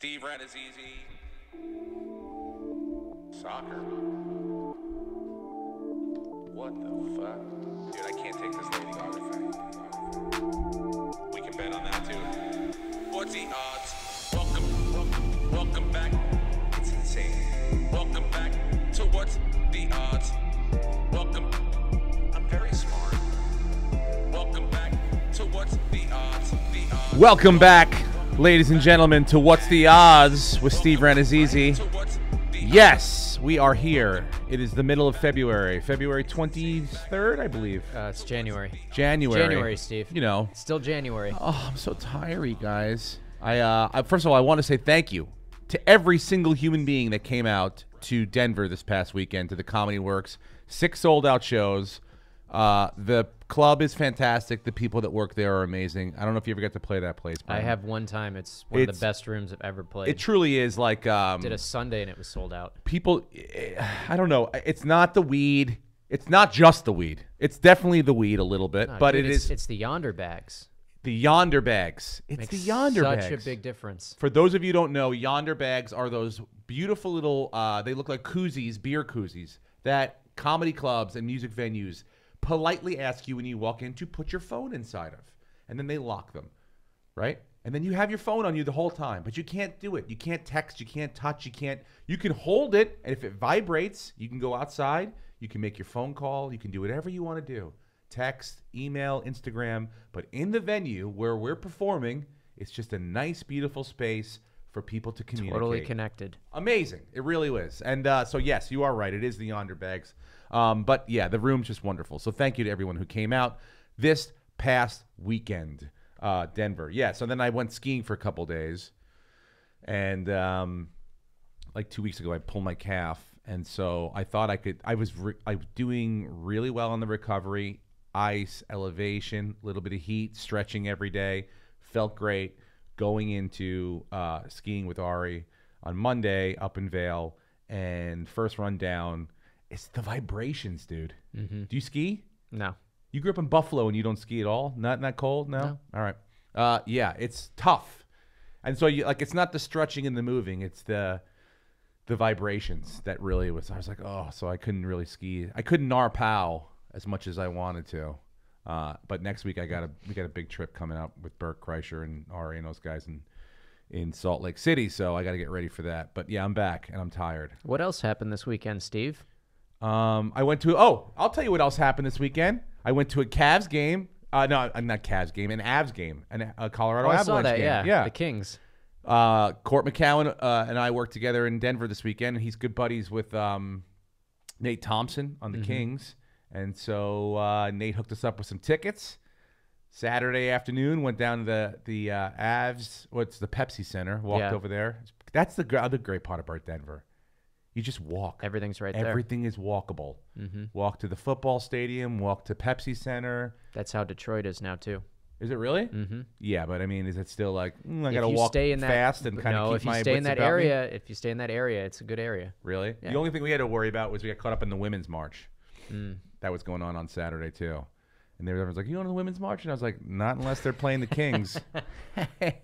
Steve ran is easy. Soccer. What the fuck? Dude, I can't take this lady autograph. We can bet on that too. What's the odds? Welcome back. It's insane. Welcome back to What's the Odds. Welcome. I'm very smart. Welcome back to What's the Odds. Welcome back, ladies and gentlemen, to What's the Odds with Steve Ranazizi. Yes, we are here. It is the middle of February, February 23rd, I believe. It's January. January, Steve. You know. It's still January. Oh, I'm so tired, guys. First of all, I want to say thank you to every single human being that came out to Denver this past weekend to the Comedy Works. 6 sold-out shows. The club is fantastic. The people that work there are amazing. I don't know if you ever got to play that place, Brian. I have one time. It's one of the best rooms I've ever played. It truly is like... did a Sunday and it was sold out. People, I don't know. It's not the weed. It's not just the weed. It's definitely the weed a little bit, No, but dude, it is... It's the Yonder bags. The Yonder bags. It's Makes the Yonder bags. such a big difference. For those of you who don't know, Yonder bags are those beautiful little, they look like koozies, beer koozies, that comedy clubs and music venues politely ask you when you walk in to put your phone inside of. And then they lock them, right? And then you have your phone on you the whole time, but you can't do it. You can't text, you can't touch, you can hold it, and if it vibrates, you can go outside, you can make your phone call, you can do whatever you want to do. Text, email, Instagram, but in the venue where we're performing, it's just a nice, beautiful space for people to communicate. Totally connected. Amazing. It really is. And so, yes, you are right. It is the Yonder bags. But, yeah, the room's just wonderful. So thank you to everyone who came out this past weekend, Denver. Yeah, so then I went skiing for a couple days. And like 2 weeks ago, I pulled my calf. And so I thought I was doing really well on the recovery. Ice, elevation, a little bit of heat, stretching every day. Felt great. Going into skiing with Ari on Monday up in Vail, and first run down, it's the vibrations, dude. Mm-hmm. Do you ski? No. You grew up in Buffalo and you don't ski at all? Not that cold? No? All right. Yeah, it's tough. And so it's not the stretching and the moving, it's the vibrations that really was. I was like, oh, so I couldn't really ski. I couldn't narpow as much as I wanted to. But next week we got a big trip coming up with Bert Kreischer and Ari and those guys in Salt Lake City, so I got to get ready for that. But yeah, I'm back and I'm tired. What else happened this weekend, Steve? I'll tell you what else happened this weekend. I went to a Cavs game. No, not Cavs game, an Avs game, a Colorado Avalanche I saw that, game. Yeah, the Kings. Court McCowan and I worked together in Denver this weekend, and he's good buddies with Nate Thompson on the Kings. And so Nate hooked us up with some tickets. Saturday afternoon, went down to the Avs. What's the Pepsi Center? Walked over there. That's the other great part about Denver. You just walk. Everything's right there. Everything is walkable. Walk to the football stadium. Walk to Pepsi Center. That's how Detroit is now too. Is it really? Mm-hmm. Yeah, but I mean, is it still like I gotta walk fast and kind of keep my wits about me? if you stay in that area, it's a good area. Really? Yeah. The only thing we had to worry about was we got caught up in the women's march. That was going on Saturday too, and everyone's like, "You going to the women's march?" And I was like, "Not unless they're playing the Kings."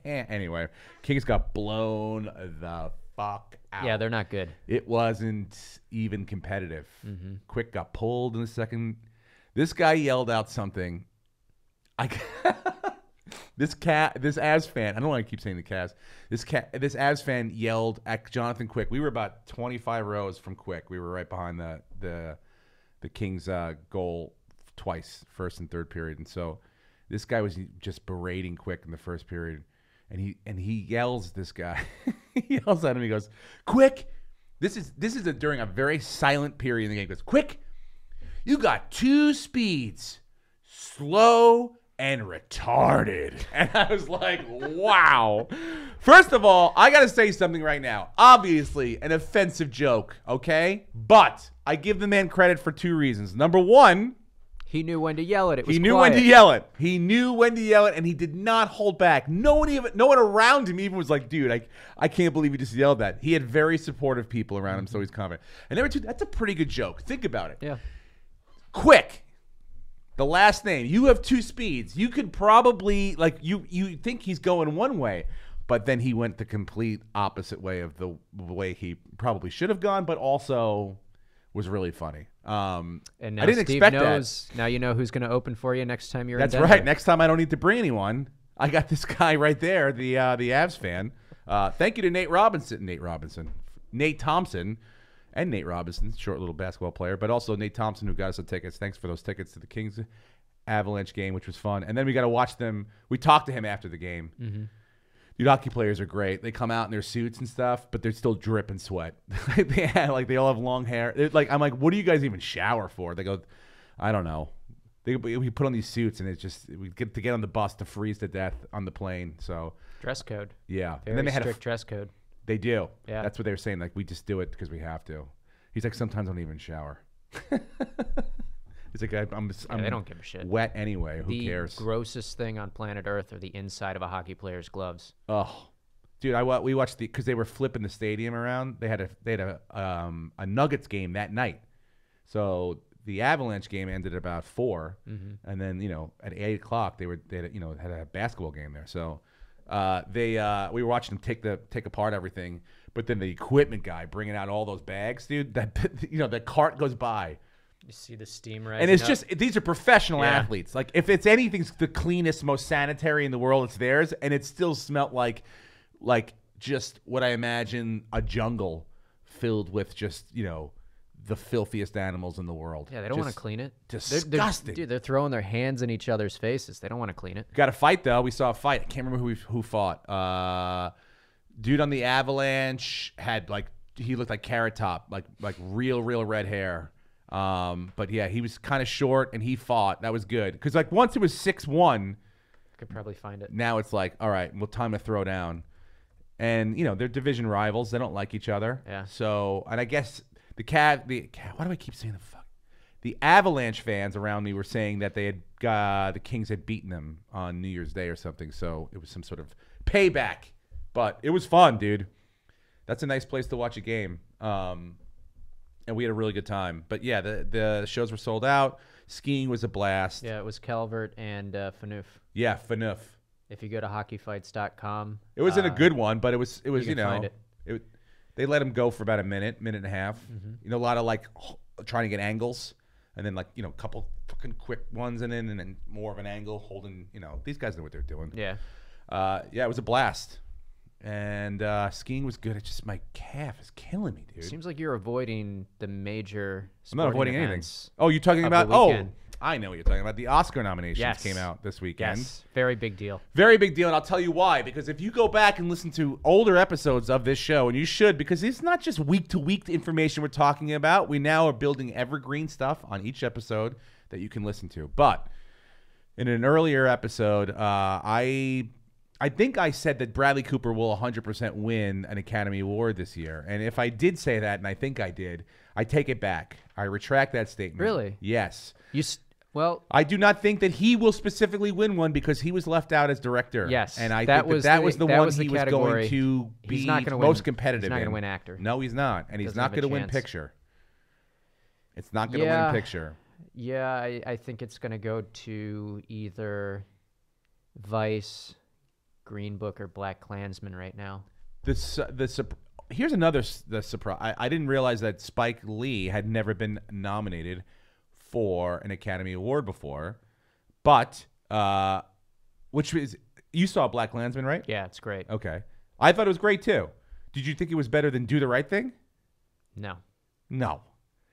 Anyway, Kings got blown the fuck out. Yeah, they're not good. It wasn't even competitive. Quick got pulled in the second. This guy yelled out something. This Avs fan, I don't want to keep saying the Cavs. This Avs fan yelled at Jonathan Quick. We were about 25 rows from Quick. We were right behind the Kings goal twice, first and third period. And so this guy was just berating Quick in the first period. And he yells at this guy. He yells at him. He goes, "Quick!" This is during a very silent period in the game. He goes, "Quick! You got 2 speeds, slow and retarded." And I was like, wow. First of all, I got to say something right now. Obviously, an offensive joke, okay? But I give the man credit for 2 reasons. Number 1, he knew when to yell it. He knew when to yell it. He knew when to yell it, and he did not hold back. No one around him even was like, "Dude, I can't believe you just yelled that." He had very supportive people around him, so he's confident. And number 2, that's a pretty good joke. Think about it. Yeah. Quick. The last name. You have 2 speeds. You could probably, you think he's going one way. But then he went the complete opposite way of the way he probably should have gone, but also was really funny. And now I didn't Steve expect knows, Now you know who's going to open for you next time you're That's in Denver. right. Next time I don't need to bring anyone. I got this guy right there, the Avs fan. Thank you to Nate Thompson, and Nate Robinson, short little basketball player, but also Nate Thompson who got us the tickets. Thanks for those tickets to the Kings Avalanche game, which was fun. And then we got to watch them. We talked to him after the game. Mm-hmm. Dude, hockey players are great. They come out in their suits and stuff, but they're still dripping sweat. They all have long hair. I'm like, what do you guys even shower for? They go, I don't know. We put on these suits, and it's just we get on the bus to freeze to death on the plane. So Dress code. yeah, Very and then they had strict dress code. They do. Yeah. That's what they were saying. Like, we just do it because we have to. He's like, sometimes I don't even shower. He's like, I'm They don't give a shit. wet anyway. Who The cares? grossest thing on planet Earth are the inside of a hockey player's gloves. Oh, dude, we watched because they were flipping the stadium around. They had a Nuggets game that night, so the Avalanche game ended at about 4, and then at 8 o'clock they had a basketball game there. So we were watching them take apart everything, but then the equipment guy bringing out all those bags, dude. That the cart goes by. You see the steam rising And it's up. just these are professional Yeah. athletes. Like if it's anything's the cleanest, most sanitary in the world, it's theirs, and it still smelled like just what I imagine a jungle filled with just the filthiest animals in the world. Yeah, they don't want to clean it. Disgusting. Dude, they're throwing their hands in each other's faces. They don't want to clean it. Got a fight though. We saw a fight. I can't remember who fought. Dude on the Avalanche had he looked like Carrot Top, like real red hair. But yeah, he was kind of short and he fought. That was good because once it was 6-1, I could probably find it. now it's like, all right, well, time to throw down. And they're division rivals. They don't like each other. Yeah. So, and I guess why do I keep saying the fuck? The Avalanche fans around me were saying that they had the Kings had beaten them on New Year's Day or something. So it was some sort of payback. But it was fun, dude. That's a nice place to watch a game. And we had a really good time. But yeah, the shows were sold out. Skiing was a blast. Yeah, it was Calvert and Fanoof. Yeah, Fanoof. If you go to hockeyfights.com. It wasn't a good one, but it was you can find it. They let him go for about a minute and a half. A lot of trying to get angles, and then a couple fucking quick ones, and then more of an angle holding. These guys know what they're doing. Yeah. Yeah, it was a blast, and skiing was good. It's just my calf is killing me, dude. Seems like you're avoiding the major. I'm not avoiding anything. events Oh, you're talking of about? the Oh, weekend. I know what you're talking about. The Oscar nominations Yes. came out this weekend. Yes. Very big deal. Very big deal, and I'll tell you why. Because if you go back and listen to older episodes of this show, and you should, because it's not just week-to-week information we're talking about. We now are building evergreen stuff on each episode that you can listen to. But in an earlier episode, I think I said that Bradley Cooper will 100% win an Academy Award this year. And if I did say that, and I think I did, I take it back. I retract that statement. Really? Yes. Well, I do not think that he will specifically win one because he was left out as director. Yes, and I that think was that the- was the that one was the he was category. going to be He's not gonna most win- competitive. he's not in. gonna win actor. No, he's not, and he's Doesn't not have a going to win chance. picture. It's not going to Yeah. win picture. yeah, I think it's going to go to either Vice, Green Book, or Black Klansman right now. Here's another surprise. I didn't realize that Spike Lee had never been nominated for an Academy Award before, but which is you saw Black Klansman, right? Yeah, it's great. Okay, I thought it was great too. Did you think it was better than Do the Right Thing? No. No.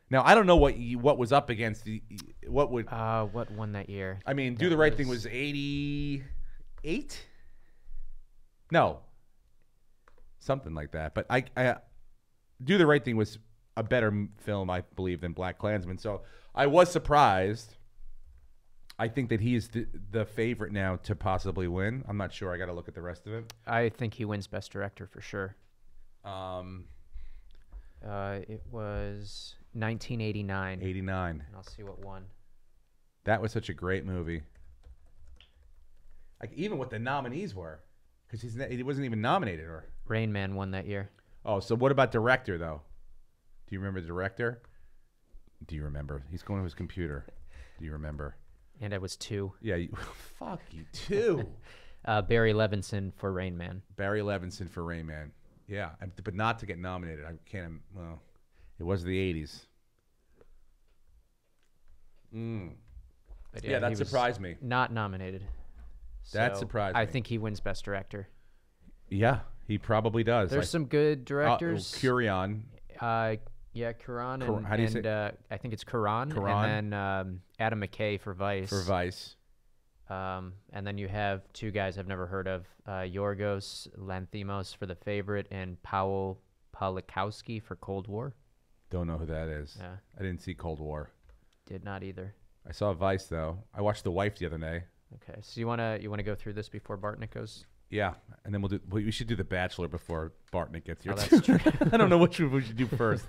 Now I don't know what was up against what would. What won that year? I mean, Do the Right Thing was 88. No. Something like that. But I Do the Right Thing was a better film, I believe, than Black Klansman. So I was surprised. I think that he is the favorite now to possibly win. I'm not sure. I got to look at the rest of it. I think he wins Best Director for sure. It was 1989. 89. And I'll see what won. That was such a great movie. Like even what the nominees were, because he wasn't even nominated. Or Rain Man won that year. oh, so what about director though? Do you remember the director? Do you remember? He's going to his computer. Do you remember? And I was 2. Yeah. Fuck you too. Barry Levinson for Rain Man. Barry Levinson for Rain Man. Yeah, but not to get nominated. I can't. Well, it was the '80s. But Yeah, that he was surprised me. Not nominated. That So surprised me. I think he wins Best Director. Yeah, he probably does. There's some good directors. Curion. Yeah, Cuarón. How do you say? I think it's Cuarón. And then Adam McKay for Vice. For Vice. And then you have two guys I've never heard of, Yorgos Lanthimos for The Favorite and Powell Polikowski for Cold War. Don't know who that is. Yeah. I didn't see Cold War. Did not either. I saw Vice though. I watched The Wife the other day. Okay, so you wanna go through this before Bartnick goes? Yeah, and then we should do The Bachelor before Bartnick gets here. Oh, that's true. I don't know which one we should do first,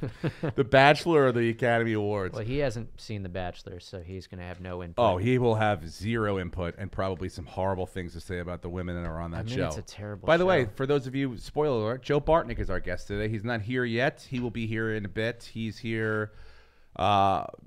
The Bachelor or the Academy Awards. Well, he hasn't seen The Bachelor, so he's gonna have no input. Oh, he will have zero input and probably some horrible things to say about the women that are on that show. It's a terrible By the show. way, for those of you, spoiler alert, Joe Bartnick is our guest today. He's not here yet. He will be here in a bit. He's here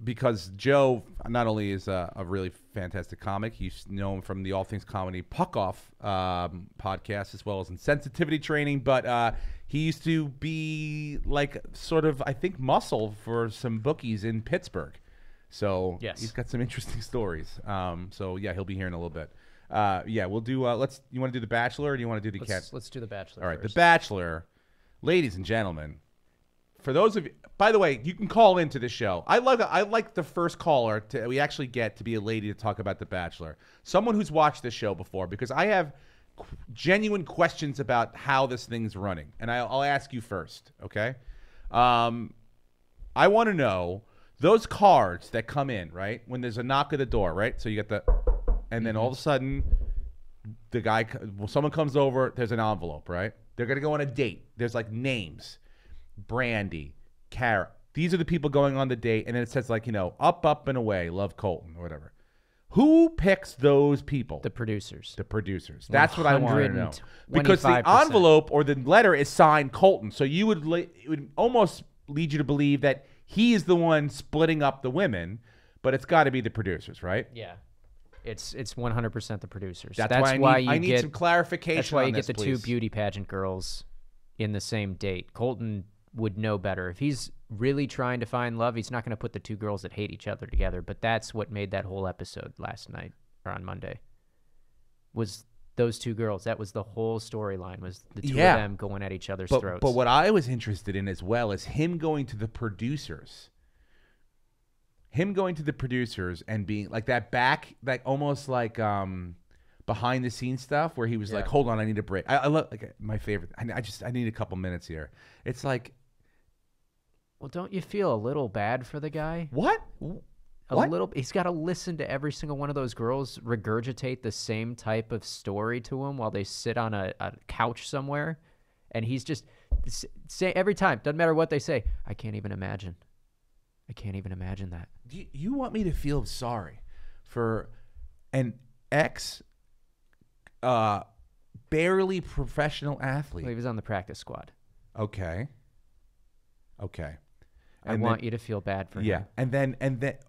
because Joe not only is a really fantastic comic, he's known from the All Things Comedy Puck Off podcast as well as in Sensitivity Training, but he used to be like sort of, I think, muscle for some bookies in Pittsburgh. So yes, he's got some interesting stories. So yeah, he'll be here in a little bit. Yeah, we'll do. You want to do The Bachelor, or do you want to do the cat? Let's do The Bachelor. All right, first. The Bachelor, ladies and gentlemen. For those of you, by the way, you can call into the show. I like the first caller we actually get to be a lady to talk about The Bachelor. Someone who's watched this show before, because I have genuine questions about how this thing's running, and I'll ask you first, okay? I want to know those cards that come in, right? When there's a knock at the door, right? So you get and then all of a sudden, someone comes over. There's an envelope, right? They're gonna go on a date. There's like names. Brandy, Cara. These are the people going on the date, and then it says like, up and away, love Colton or whatever. Who picks those people? The producers. The producers. That's what I want to know. 125%. Because the envelope or the letter is signed Colton, so it would almost lead you to believe that he is the one splitting up the women, but it's got to be the producers, right? Yeah. It's 100% the producers. That's why I need some clarification. That's why you get the please. two beauty pageant girls in the same date. Colton would know better. If he's really trying to find love, he's not going to put the two girls that hate each other together. But that's what made that whole episode last night or on Monday. Was those two girls. That was the whole storyline, was the two of them going at each other's throats. But what I was interested in as well is him going to the producers. Him going to the producers and being like that back, like almost like behind the scenes stuff where he was like, hold on, I need a break. I love like my favorite. I need a couple minutes here. It's like, well, don't you feel a little bad for the guy? What? A little. He's got to listen to every single one of those girls regurgitate the same type of story to him while they sit on a couch somewhere, and he's just say every time. Doesn't matter what they say. I can't even imagine. I can't even imagine that. You want me to feel sorry for an barely professional athlete? Well, he was on the practice squad. Okay. I want you to feel bad for him. Yeah, and then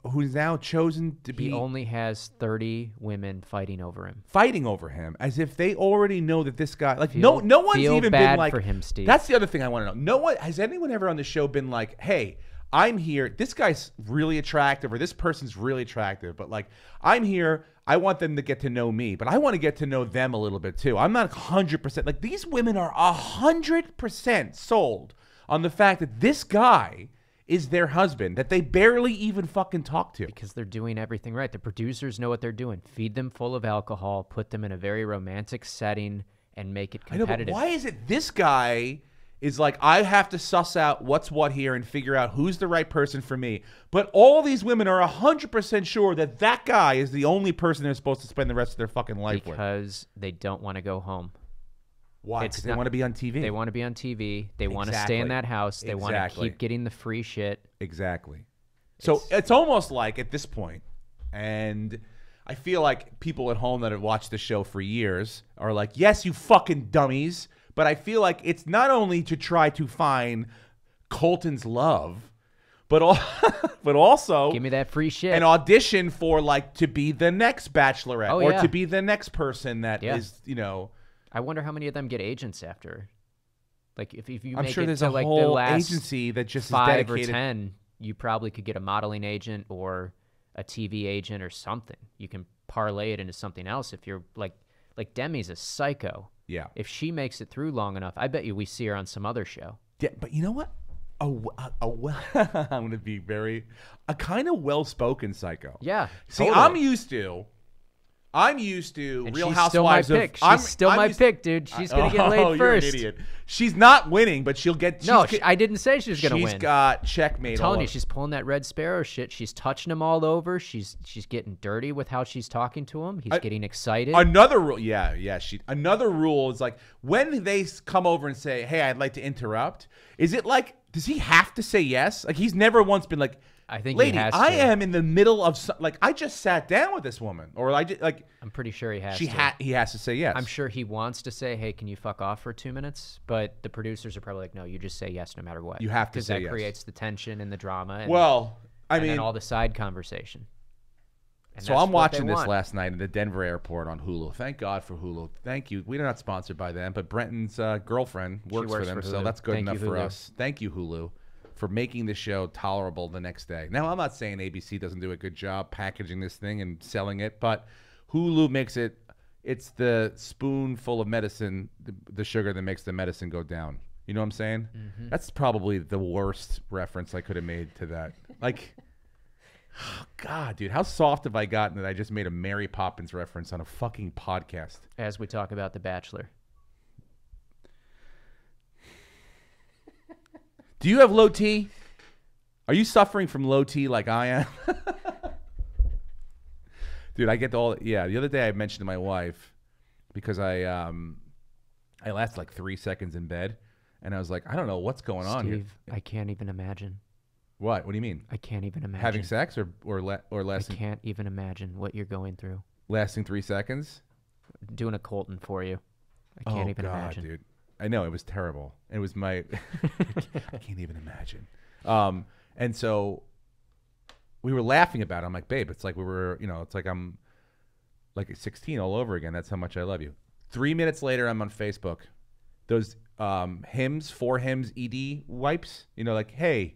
who's now chosen to be? He only has 30 women fighting over him, as if they already know that this guy. Like no one's even been like. For him, Steve. That's the other thing I want to know. No one has anyone ever on the show been like, "Hey, I'm here. This guy's really attractive, or this person's really attractive, but like I'm here. I want them to get to know me, but I want to get to know them a little bit too. I'm not 100%. Like these women are 100% sold on the fact that this guy is their husband that they barely even fucking talk to. Because they're doing everything right. The producers know what they're doing. Feed them full of alcohol, put them in a very romantic setting, and make it competitive. I know, but why is it this guy is like, I have to suss out what's what here and figure out who's the right person for me. But all these women are 100% sure that that guy is the only person they're supposed to spend the rest of their fucking life with. Because they don't want to go home. Why? Because they want to be on TV. They want to be on TV. They want to stay in that house. They want to keep getting the free shit. Exactly. So it's almost like at this point, and I feel like people at home that have watched the show for years are like, yes, you fucking dummies. But I feel like it's not only to try to find Colton's love, but but also Give me that free shit. an audition for like to be the next Bachelorette or yeah. to be the next person that is, you know. I wonder how many of them get agents after. Like if you I'm make sure it there's to a like the whole last agency that just 5 is dedicated. or 10, you probably could get a modeling agent or a TV agent or something. You can parlay it into something else if you're like Demi's a psycho. Yeah. If she makes it through long enough, I bet you we see her on some other show. Yeah, but you know what? I'm going to be a kind of well-spoken psycho. Yeah. See, totally. I'm used to And Real she's Housewives still my of. pick. She's still my pick, dude. She's gonna get laid Oh, you're an first. idiot. She's not winning, but she'll get. No, I didn't say she was gonna win. She's got checkmate. I'm telling all you, over. she's pulling that Red Sparrow shit. She's touching him all over. She's getting dirty with how she's talking to him. He's getting excited. Another rule, another rule is like when they come over and say, "Hey, I'd like to interrupt." Is it like, does he have to say yes? Like he's never once been like, I think lady, he has to. I am in the middle of like I just sat down with this woman, or I just like. I'm pretty sure he has He to. has to say yes. I'm sure he wants to say, "Hey, can you fuck off for 2 minutes?" But the producers are probably like, "No, you just say yes no matter what." You have to say because yes. that creates the tension and the drama. And, Well, I and mean, then all the side conversation. And so that's I'm what they watching this want. last night in the Denver airport on Hulu. Thank God for Hulu. Thank you. We're not sponsored by them, but Brenton's girlfriend works for them, so Hulu. that's good Thank you, enough for Hulu. us. Thank you, Hulu, for making the show tolerable the next day. Now, I'm not saying ABC doesn't do a good job packaging this thing and selling it, but Hulu makes it. It's the spoonful of medicine, the sugar that makes the medicine go down. You know what I'm saying? Mm-hmm. That's probably the worst reference I could have made to that. Like. Oh, God, dude, how soft have I gotten that I just made a Mary Poppins reference on a fucking podcast? As we talk about The Bachelor. Do you have low T? Are you suffering from low T like I am? Dude, I get all. Yeah, the other day I mentioned to my wife because I lasted like 3 seconds in bed, and I was like, I don't know what's going on here. Steve, I can't even imagine. What? What do you mean? I can't even imagine. Having sex or I lasting can't even imagine what you're going through. lasting 3 seconds? Doing a Colton for you. I can't even imagine. Dude. I know, it was terrible. It was my I can't even imagine. And so we were laughing about it. I'm like, babe, it's like we were, it's like I'm like 16 all over again. That's how much I love you. 3 minutes later, I'm on Facebook. Those four hymns ED wipes, like, hey,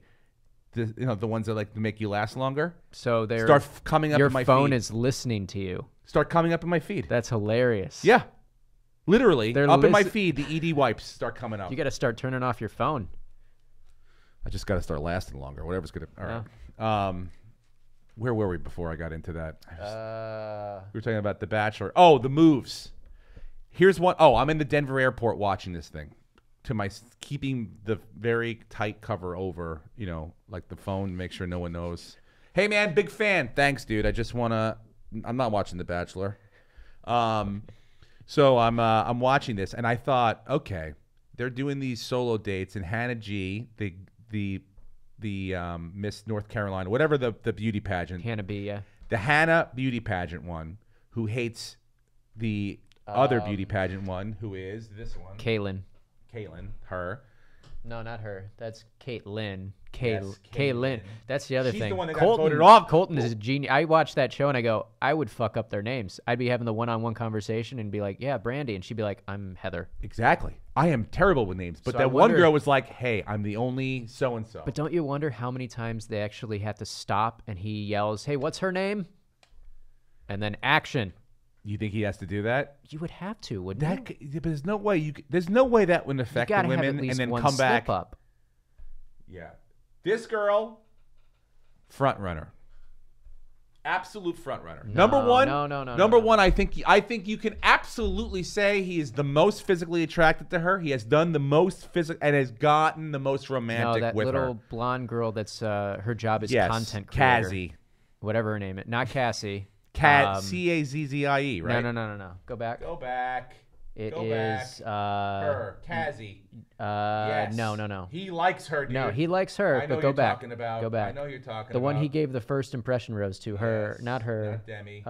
the ones that like to make you last longer. So they're Start coming up your in my phone feed. is listening to you. Start coming up in my feed. That's hilarious. Yeah. Literally, They're up in my feed, the ED wipes start coming up. You got to start turning off your phone. I just got to start lasting longer. Whatever's going to. All right. Where were we before I got into that? We were talking about The Bachelor. Oh, the moves. Here's one. Oh, I'm in the Denver airport watching this thing. Keeping the very tight cover over, like the phone, make sure no one knows. Hey, man, big fan. Thanks, dude. I just want to. I'm not watching The Bachelor. So I'm watching this, and I thought, okay, they're doing these solo dates, and Hannah G, the Miss North Carolina, whatever the beauty pageant, Hannah B, yeah. the Hannah beauty pageant one, who hates the other beauty pageant one, who is this one, Caitlyn. Her. No, not her. That's Caitlyn. Yes, Caitlyn. That's the other She's thing. the one that got voted off. Colton is a genius. I watched that show and I go, I would fuck up their names. I'd be having the one-on-one conversation and be like, yeah, Brandy. And she'd be like, I'm Heather. Exactly. I am terrible with names. But So that I one wonder- girl was like, hey, I'm the only so-and-so. But don't you wonder how many times they actually have to stop and he yells, hey, what's her name? And then action. You think he has to do that? You would have to, wouldn't you? But there's no way there's no way that would affect the Gotta have women at least and then one come back. slip up. Yeah. This girl, front runner. Absolute front runner. Number one. No. Number one, I think you can absolutely say he is the most physically attracted to her. He has done the most physical and has gotten the most romantic No, that with little her. blonde girl that's her job is Yes, content creator. Cassie. Whatever her name is. Not Cassie. Cazzie, right? No. Go back. Go back. It Go is her, Cassie. Yes. No. He likes her, dude. No, he likes her, I know but go you're back. talking about. Go back. I know you're talking The about. one he gave the first impression rose to. Her, Yes, not her. Not Demi.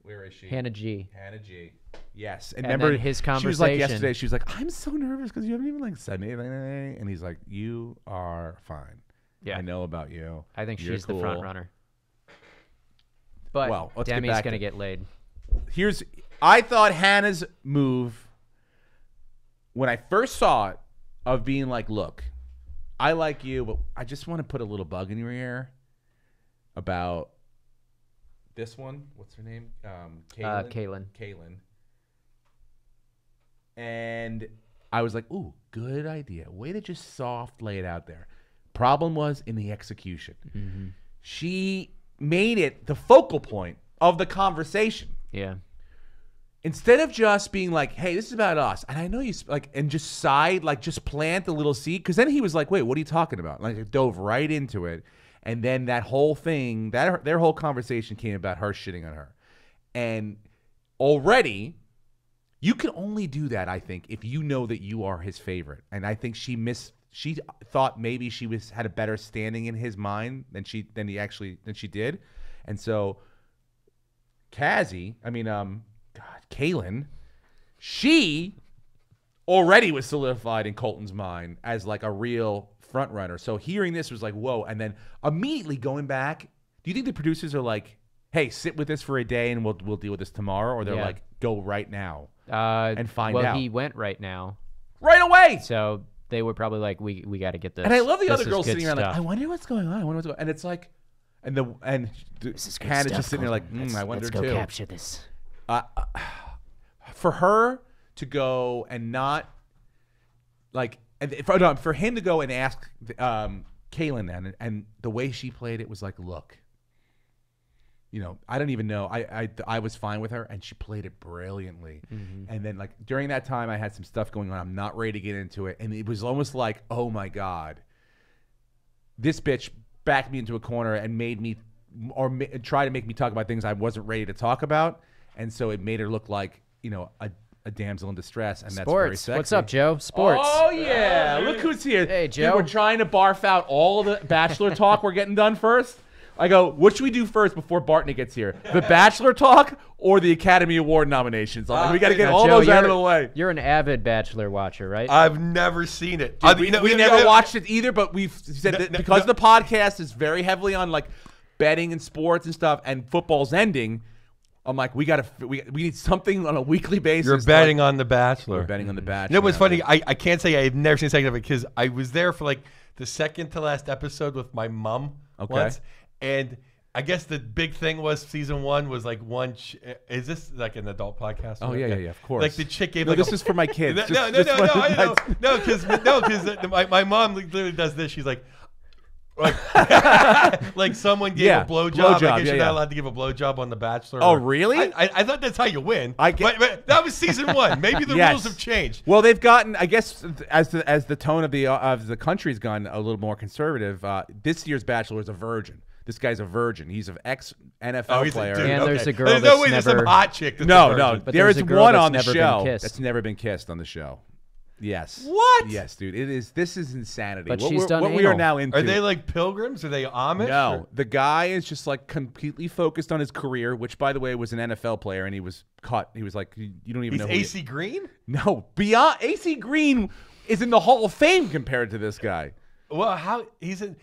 Where is she? Hannah G. Hannah G. Yes. And remember then his She was like conversation- yesterday. She was like, I'm so nervous because you haven't even like said anything. And he's like, you are fine. Yeah. I know about you. I think You're she's cool. the front runner. But Well, let's get Demi's back going to to- get laid. I thought Hannah's move when I first saw it of being like, look, I like you, but I just want to put a little bug in your ear about this one. What's her name? Kaylin. Kaylin. And I was like, ooh, good idea. Way to just soft lay it out there. Problem was in the execution. Mm-hmm. She made it the focal point of the conversation. Yeah. Instead of just being like, hey, this is about us. And I know you, like, and just side, like, just plant the little seed. Because then he was like, wait, what are you talking about? Like, it dove right into it. And then that whole thing, their whole conversation came about her shitting on her. And already, you can only do that, I think, if you know that you are his favorite. And I think she thought maybe she had a better standing in his mind than she did. And so Kaylin, she already was solidified in Colton's mind as like a real front runner. So hearing this was like, whoa. And then immediately going back, do you think the producers are like, hey, sit with this for a day and we'll deal with this tomorrow? Or they're like, go right now and find out? Well, he went right now. Right away. So they were probably like, we got to get this. And I love the This other is girls good sitting around stuff. like, I wonder what's going on. And it's like, and This is good Hannah's stuff, just sitting there like, Colton. I wonder Let's go too. capture this. For her to go and not like, for him to go and ask Kaylin and the way she played it was like, look, you know, I don't even know. I was fine with her, and she played it brilliantly. Mm-hmm. And then like during that time, I had some stuff going on. I'm not ready to get into it, and it was almost like, oh my god, this bitch backed me into a corner and made me try to make me talk about things I wasn't ready to talk about, and so it made her look like, you know, a damsel in distress, and that's very Sports. sexy. What's up, Joe? Sports. Oh yeah, look who's here. Hey, Dude, Joe. we're trying to barf out all the Bachelor talk we're getting done first. I go, what should we do first before Bartnick gets here? The Bachelor talk or the Academy Award nominations? We got to get Now, all Joe, those out of the way. You're an avid Bachelor watcher, right? I've never seen it. Dude, we never watched it either, but we've said that because the podcast is very heavily on like betting and sports and stuff, and football's ending. I'm like, we need something on a weekly basis. You're betting on The Bachelor. We're betting on the Bachelor. You know what's funny? I can't say I've never seen a second of it because I was there for like the second to last episode with my mom once, and I guess the big thing was season 1 was like is this like an adult podcast? Oh yeah, of course. Like the chick gave no, like this is for my kids. No, because my mom literally does this. She's like like someone gave a blowjob. I guess you're not allowed to give a blowjob on The Bachelor. Oh, really? I thought that's how you win. But that was season 1. Maybe the rules have changed. Well, they've gotten, I guess, as the tone of the country's gone a little more conservative. This year's Bachelor is a virgin. This guy's a virgin. He's an ex-NFL player. And there's a girl there's that's no way there's some never- hot chick. That's a No, virgin. But there there's is a girl one that's on the never been show kissed. that's never been kissed on the show. Yes. What? Yes, dude. This is insanity. But what she's done what we are anal. now into. Are they like pilgrims? Are they Amish? No, or- the guy is just like completely focused on his career, which, by the way, was an NFL player, and he was caught. He was like, you don't even He's know. AC Green? No, beyond AC Green is in the Hall of Fame compared to this guy. Well, how he's an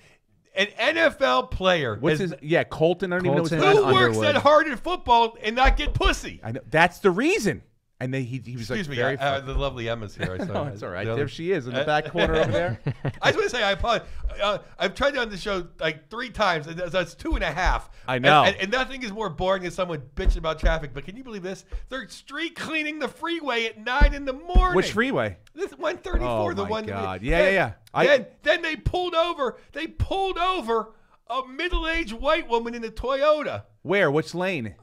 NFL player. What's his? Yeah, Colton. I don't even know Colton. his Who last name. works that hard at football and not get pussy? I know that's the reason. And then he was Excuse like, me, very the lovely Emma's here. I saw Oh, it's all right. There she is in the back corner over there. I just want to say I apologize. I've tried on the show like 3 times. And that's 2.5. I know. And nothing is more boring than someone bitching about traffic. But can you believe this? They're street cleaning the freeway at 9 in the morning. Which freeway? This 134. Oh, the my one. God. Yeah. Then they pulled over. They pulled over a middle-aged white woman in a Toyota. Where? Which lane?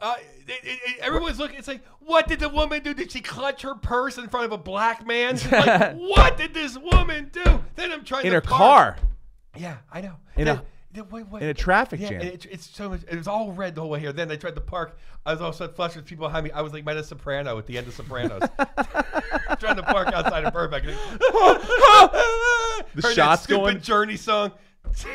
Everyone's looking. It's like, what did the woman do? Did she clutch her purse in front of a black man? Like, what did this woman do? Then I'm trying In to her park. car. Yeah, I know. In a traffic yeah, jam. and it's so much. It was all red the whole way here. Then I tried to park. I was also flushed with people behind me. I was like Meta Soprano at the end of Sopranos, trying to park outside of Burbank. The shots going. Journey song.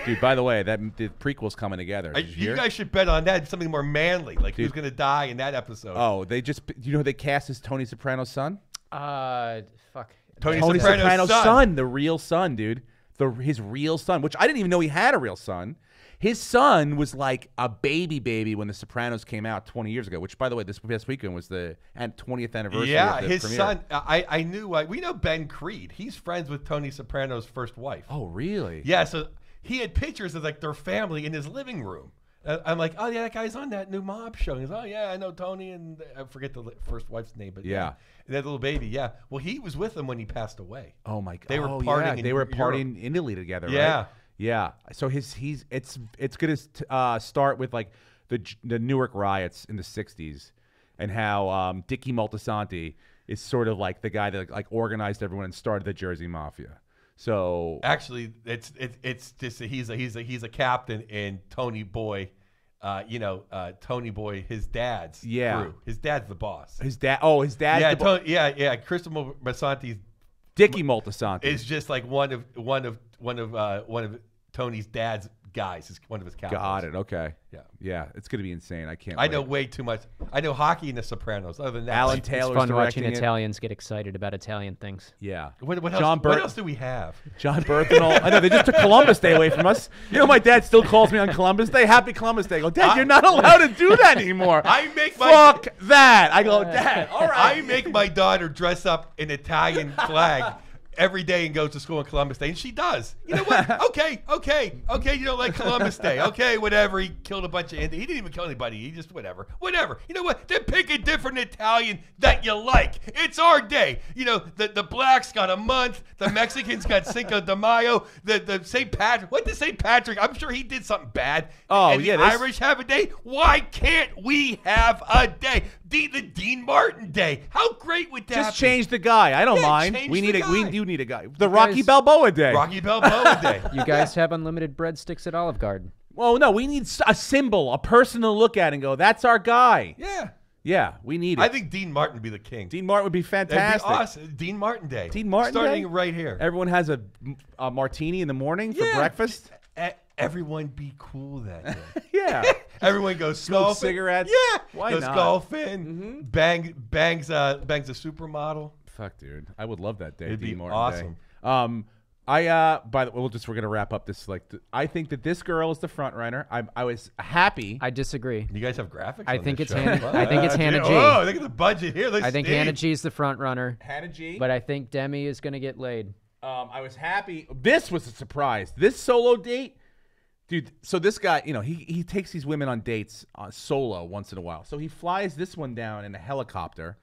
Dude, by the way, the prequel's coming together. Did you hear? You guys should bet on that. Something more manly, like who's going to die in that episode. Oh, they just. You know who they cast as Tony Soprano's son? Fuck. Tony Tony Soprano's Soprano's son. son, the real son, dude. his real son, which I didn't even know he had a real son. His son was like a baby when The Sopranos came out 20 years ago, which, by the way, this past weekend was the 20th anniversary Yeah, of the his premiere. son. I knew. We know Ben Creed. He's friends with Tony Soprano's first wife. Oh, really? Yeah, so he had pictures of like their family in his living room. I'm like, oh yeah, that guy's on that new mob show. He's, oh yeah, I know Tony, and I forget the first wife's name, but Yeah. And that little baby, yeah. Well, he was with him when he passed away. Oh my god. They were Oh, partying yeah. in They were Europe. partying in Italy together, Yeah. right? Yeah. So it's going to start with like the Newark riots in the 60s and how Dickie Moltisanti is sort of like the guy that like organized everyone and started the Jersey Mafia. So Actually, it's just he's a captain, and Tony Boy, Tony Boy, his dad's crew. His dad's the boss. His dad's Yeah, Cristobal Massanti's Dickie Moltisanti is just like one of Tony's dad's guys. Is one of his captains. Got it. Okay. Yeah. It's going to be insane. I can't. I know wait. way too much. I know hockey and The Sopranos. Other than that, Alan It's Taylor's fun watching directing it. Italians get excited about Italian things. Yeah. What John what else do we have? John Berthenol. I know they just took Columbus Day away from us. You know, my dad still calls me on Columbus Day. Happy Columbus Day. I go, Dad, you're not allowed to do that anymore. I make my Fuck that. I go, Dad. All right. I make my daughter dress up in Italian flag every day and goes to school on Columbus Day, and she does. You know what? Okay. You don't like Columbus Day? Okay, whatever. He killed a bunch of Indians. He didn't even kill anybody. He just whatever. You know what? Then pick a different Italian that you like. It's our day. You know, the blacks got a month. The Mexicans got Cinco de Mayo. The St. Patrick. What did St. Patrick? I'm sure he did something bad. Oh, and yeah, the this- Irish have a day. Why can't we have a day? The Dean Martin Day. How great would that Just be? change the guy. I don't mind. change We the need guy. we do need a guy. The Rocky guys- Balboa Day. Rocky Balboa Day. You guys have unlimited breadsticks at Olive Garden. Well, no, we need a symbol, a person to look at and go, that's our guy. Yeah. Yeah, we need it. I think Dean Martin would be the king. Dean Martin would be That'd fantastic. be awesome. Dean Martin Day. Dean Martin Starting Day? right here. Everyone has a martini in the morning for Yeah. breakfast. Everyone be cool that day. Yeah. Everyone goes Smoke golfing. Yeah. Why goes not? golfing. Bangs a supermodel. Fuck, dude. I would love that day. It'd Dean be Martin awesome. Day. By the way, we're gonna wrap up this. I think that this girl is the front runner. I was happy. I disagree. You guys have graphics? I on think this it's show? Hannah. I think it's Hannah G. Oh, look at the budget here. I think Hannah G is the front runner, Hannah G. but I think Demi is going to get laid. I was happy. This was a surprise. This solo date, dude. So this guy, he takes these women on dates solo once in a while. So he flies this one down in a helicopter.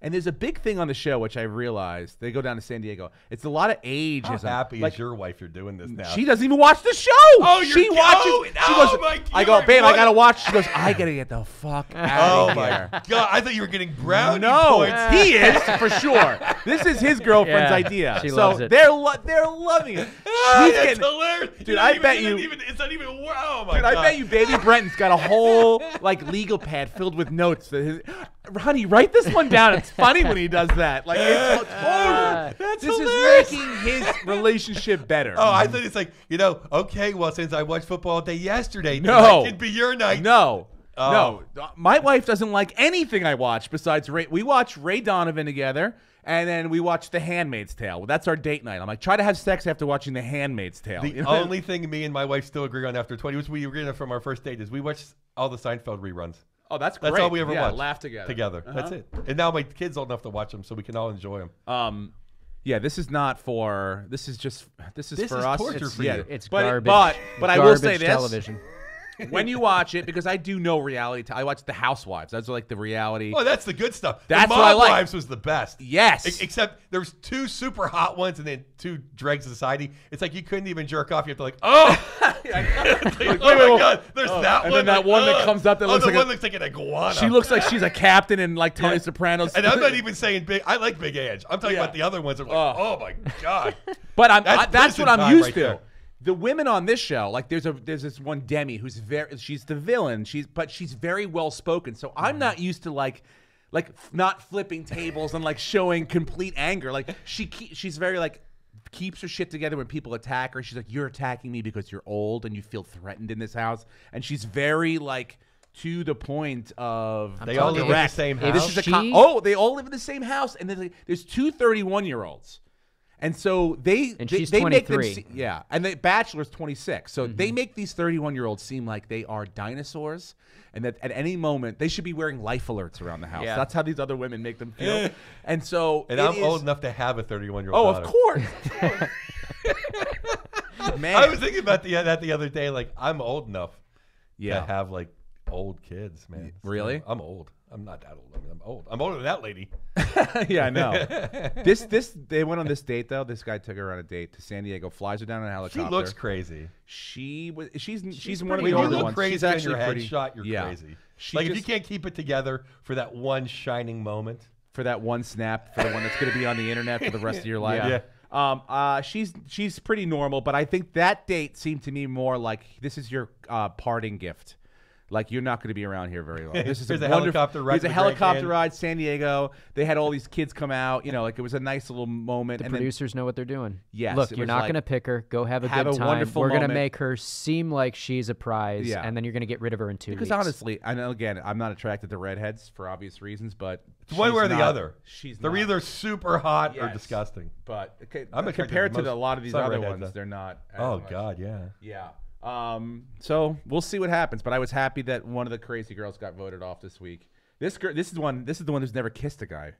And there's a big thing on the show, which I realized. They go down to San Diego. It's a lot of ageism. How happy Like, is your wife you're doing this now? She doesn't even watch the show. Oh, she you're watches. going. She Oh, goes, my I go, God, babe, what? I gotta watch. She goes, I gotta get the fuck out Oh of my here. God! I thought you were getting brownie No, points. he is for sure. This is his girlfriend's Yeah, idea. she so loves it. they're loving it. Ah, She's that's getting, hilarious. Dude, I bet you- It's not even. Oh my dude, God! I bet you, baby Brenton's got a whole legal pad filled with notes. Honey, write this one down. It's funny when he does that. Like, it's totally. That's This hilarious. is making his relationship better. Oh, I thought it's like, okay, well, since I watched football all day yesterday, No. tonight can be your night. No. Oh. No. My wife doesn't like anything I watch besides Ray. We watch Ray Donovan together, and then we watch The Handmaid's Tale. Well, that's our date night. I'm like, try to have sex after watching The Handmaid's Tale. The only thing me and my wife still agree on after 20, which we agreed on from our first date, is we watch all the Seinfeld reruns. Oh, that's great. That's all we ever watched. Laugh together. That's it. And now my kid's old enough to watch them, so we can all enjoy them. Yeah, this is not for. This is This for is us. torture It's, for yeah, you. It's but, garbage. But I will say Garbage this: television. when you watch it, because I do know reality. I watch The Housewives. That's like the reality. Oh, that's the good stuff. That's the what I Mob like. Wives was the best. Yes. Except there's two super hot ones and then two dregs of society. It's like you couldn't even jerk off. You have to oh my God, there's that and one. then that one that comes up that looks the like one a- looks like an iguana. She looks like she's a captain in like Tony Yeah. Soprano's. And I'm not even saying big. I like Big Edge. I'm talking Yeah. about the other ones. That are like, oh my God. But That's that's prison what I'm time used right to. there. The women on this show, like there's this one Demi who's she's the villain. But she's very well spoken. So I'm not used to like not flipping tables and like showing complete anger. Like she's very like keeps her shit together when people attack her. She's like, you're attacking me because you're old and you feel threatened in this house. And she's very like to the point of They all live in the same house. This is She- they all live in the same house, and there's two 31-year-olds. And so she's they make them 23. and the Bachelor's 26. So Mm-hmm. they make these 31-year-olds seem like they are dinosaurs, and that at any moment they should be wearing life alerts around the house. Yeah. That's how these other women make them feel. And so And I'm old enough to have a 31-year-old Oh, daughter. of course. Man. I was thinking about that the other day. Like, I'm old enough Yeah. to have like old kids, man. Really? I'm old. I'm not that old. I mean, I'm old. I'm older than that lady. Yeah, I know. They went on this date though. This guy took her on a date to San Diego, flies her down in a helicopter. She looks crazy. She's one of When the you older look ones. crazy She's on actually your pretty. headshot, you're Yeah. crazy. She Like, if you just- can't keep it together for that one shining moment. for that one snap, for the one that's going to be on the internet for the rest of your life. Yeah. She's pretty normal, but I think that date seemed to me more like this is your parting gift. Like, you're not going to be around here very long. This is Here's a wonderful helicopter ride Here's to a the Grand helicopter Canyon. ride, San Diego. They had all these kids come out. You know, like it was a nice little moment. The and then, producers know what they're doing. Yes, Look, it you're was not like, going to pick her. Go have a have good a time. wonderful We're going to moment. make her seem like she's a prize, Yeah. and then you're going to get rid of her in 2 weeks. because honestly, I know again, I'm not attracted to redheads for obvious reasons, but It's one she's way or the not- other. They're not. either super hot or Yes. disgusting. But I'm attracted compared to to a lot of these some other redheads, ones, though. they're not. as Oh, much. God, yeah. Yeah. So we'll see what happens. But I was happy that one of the crazy girls got voted off this week. This is the one who's never kissed a guy,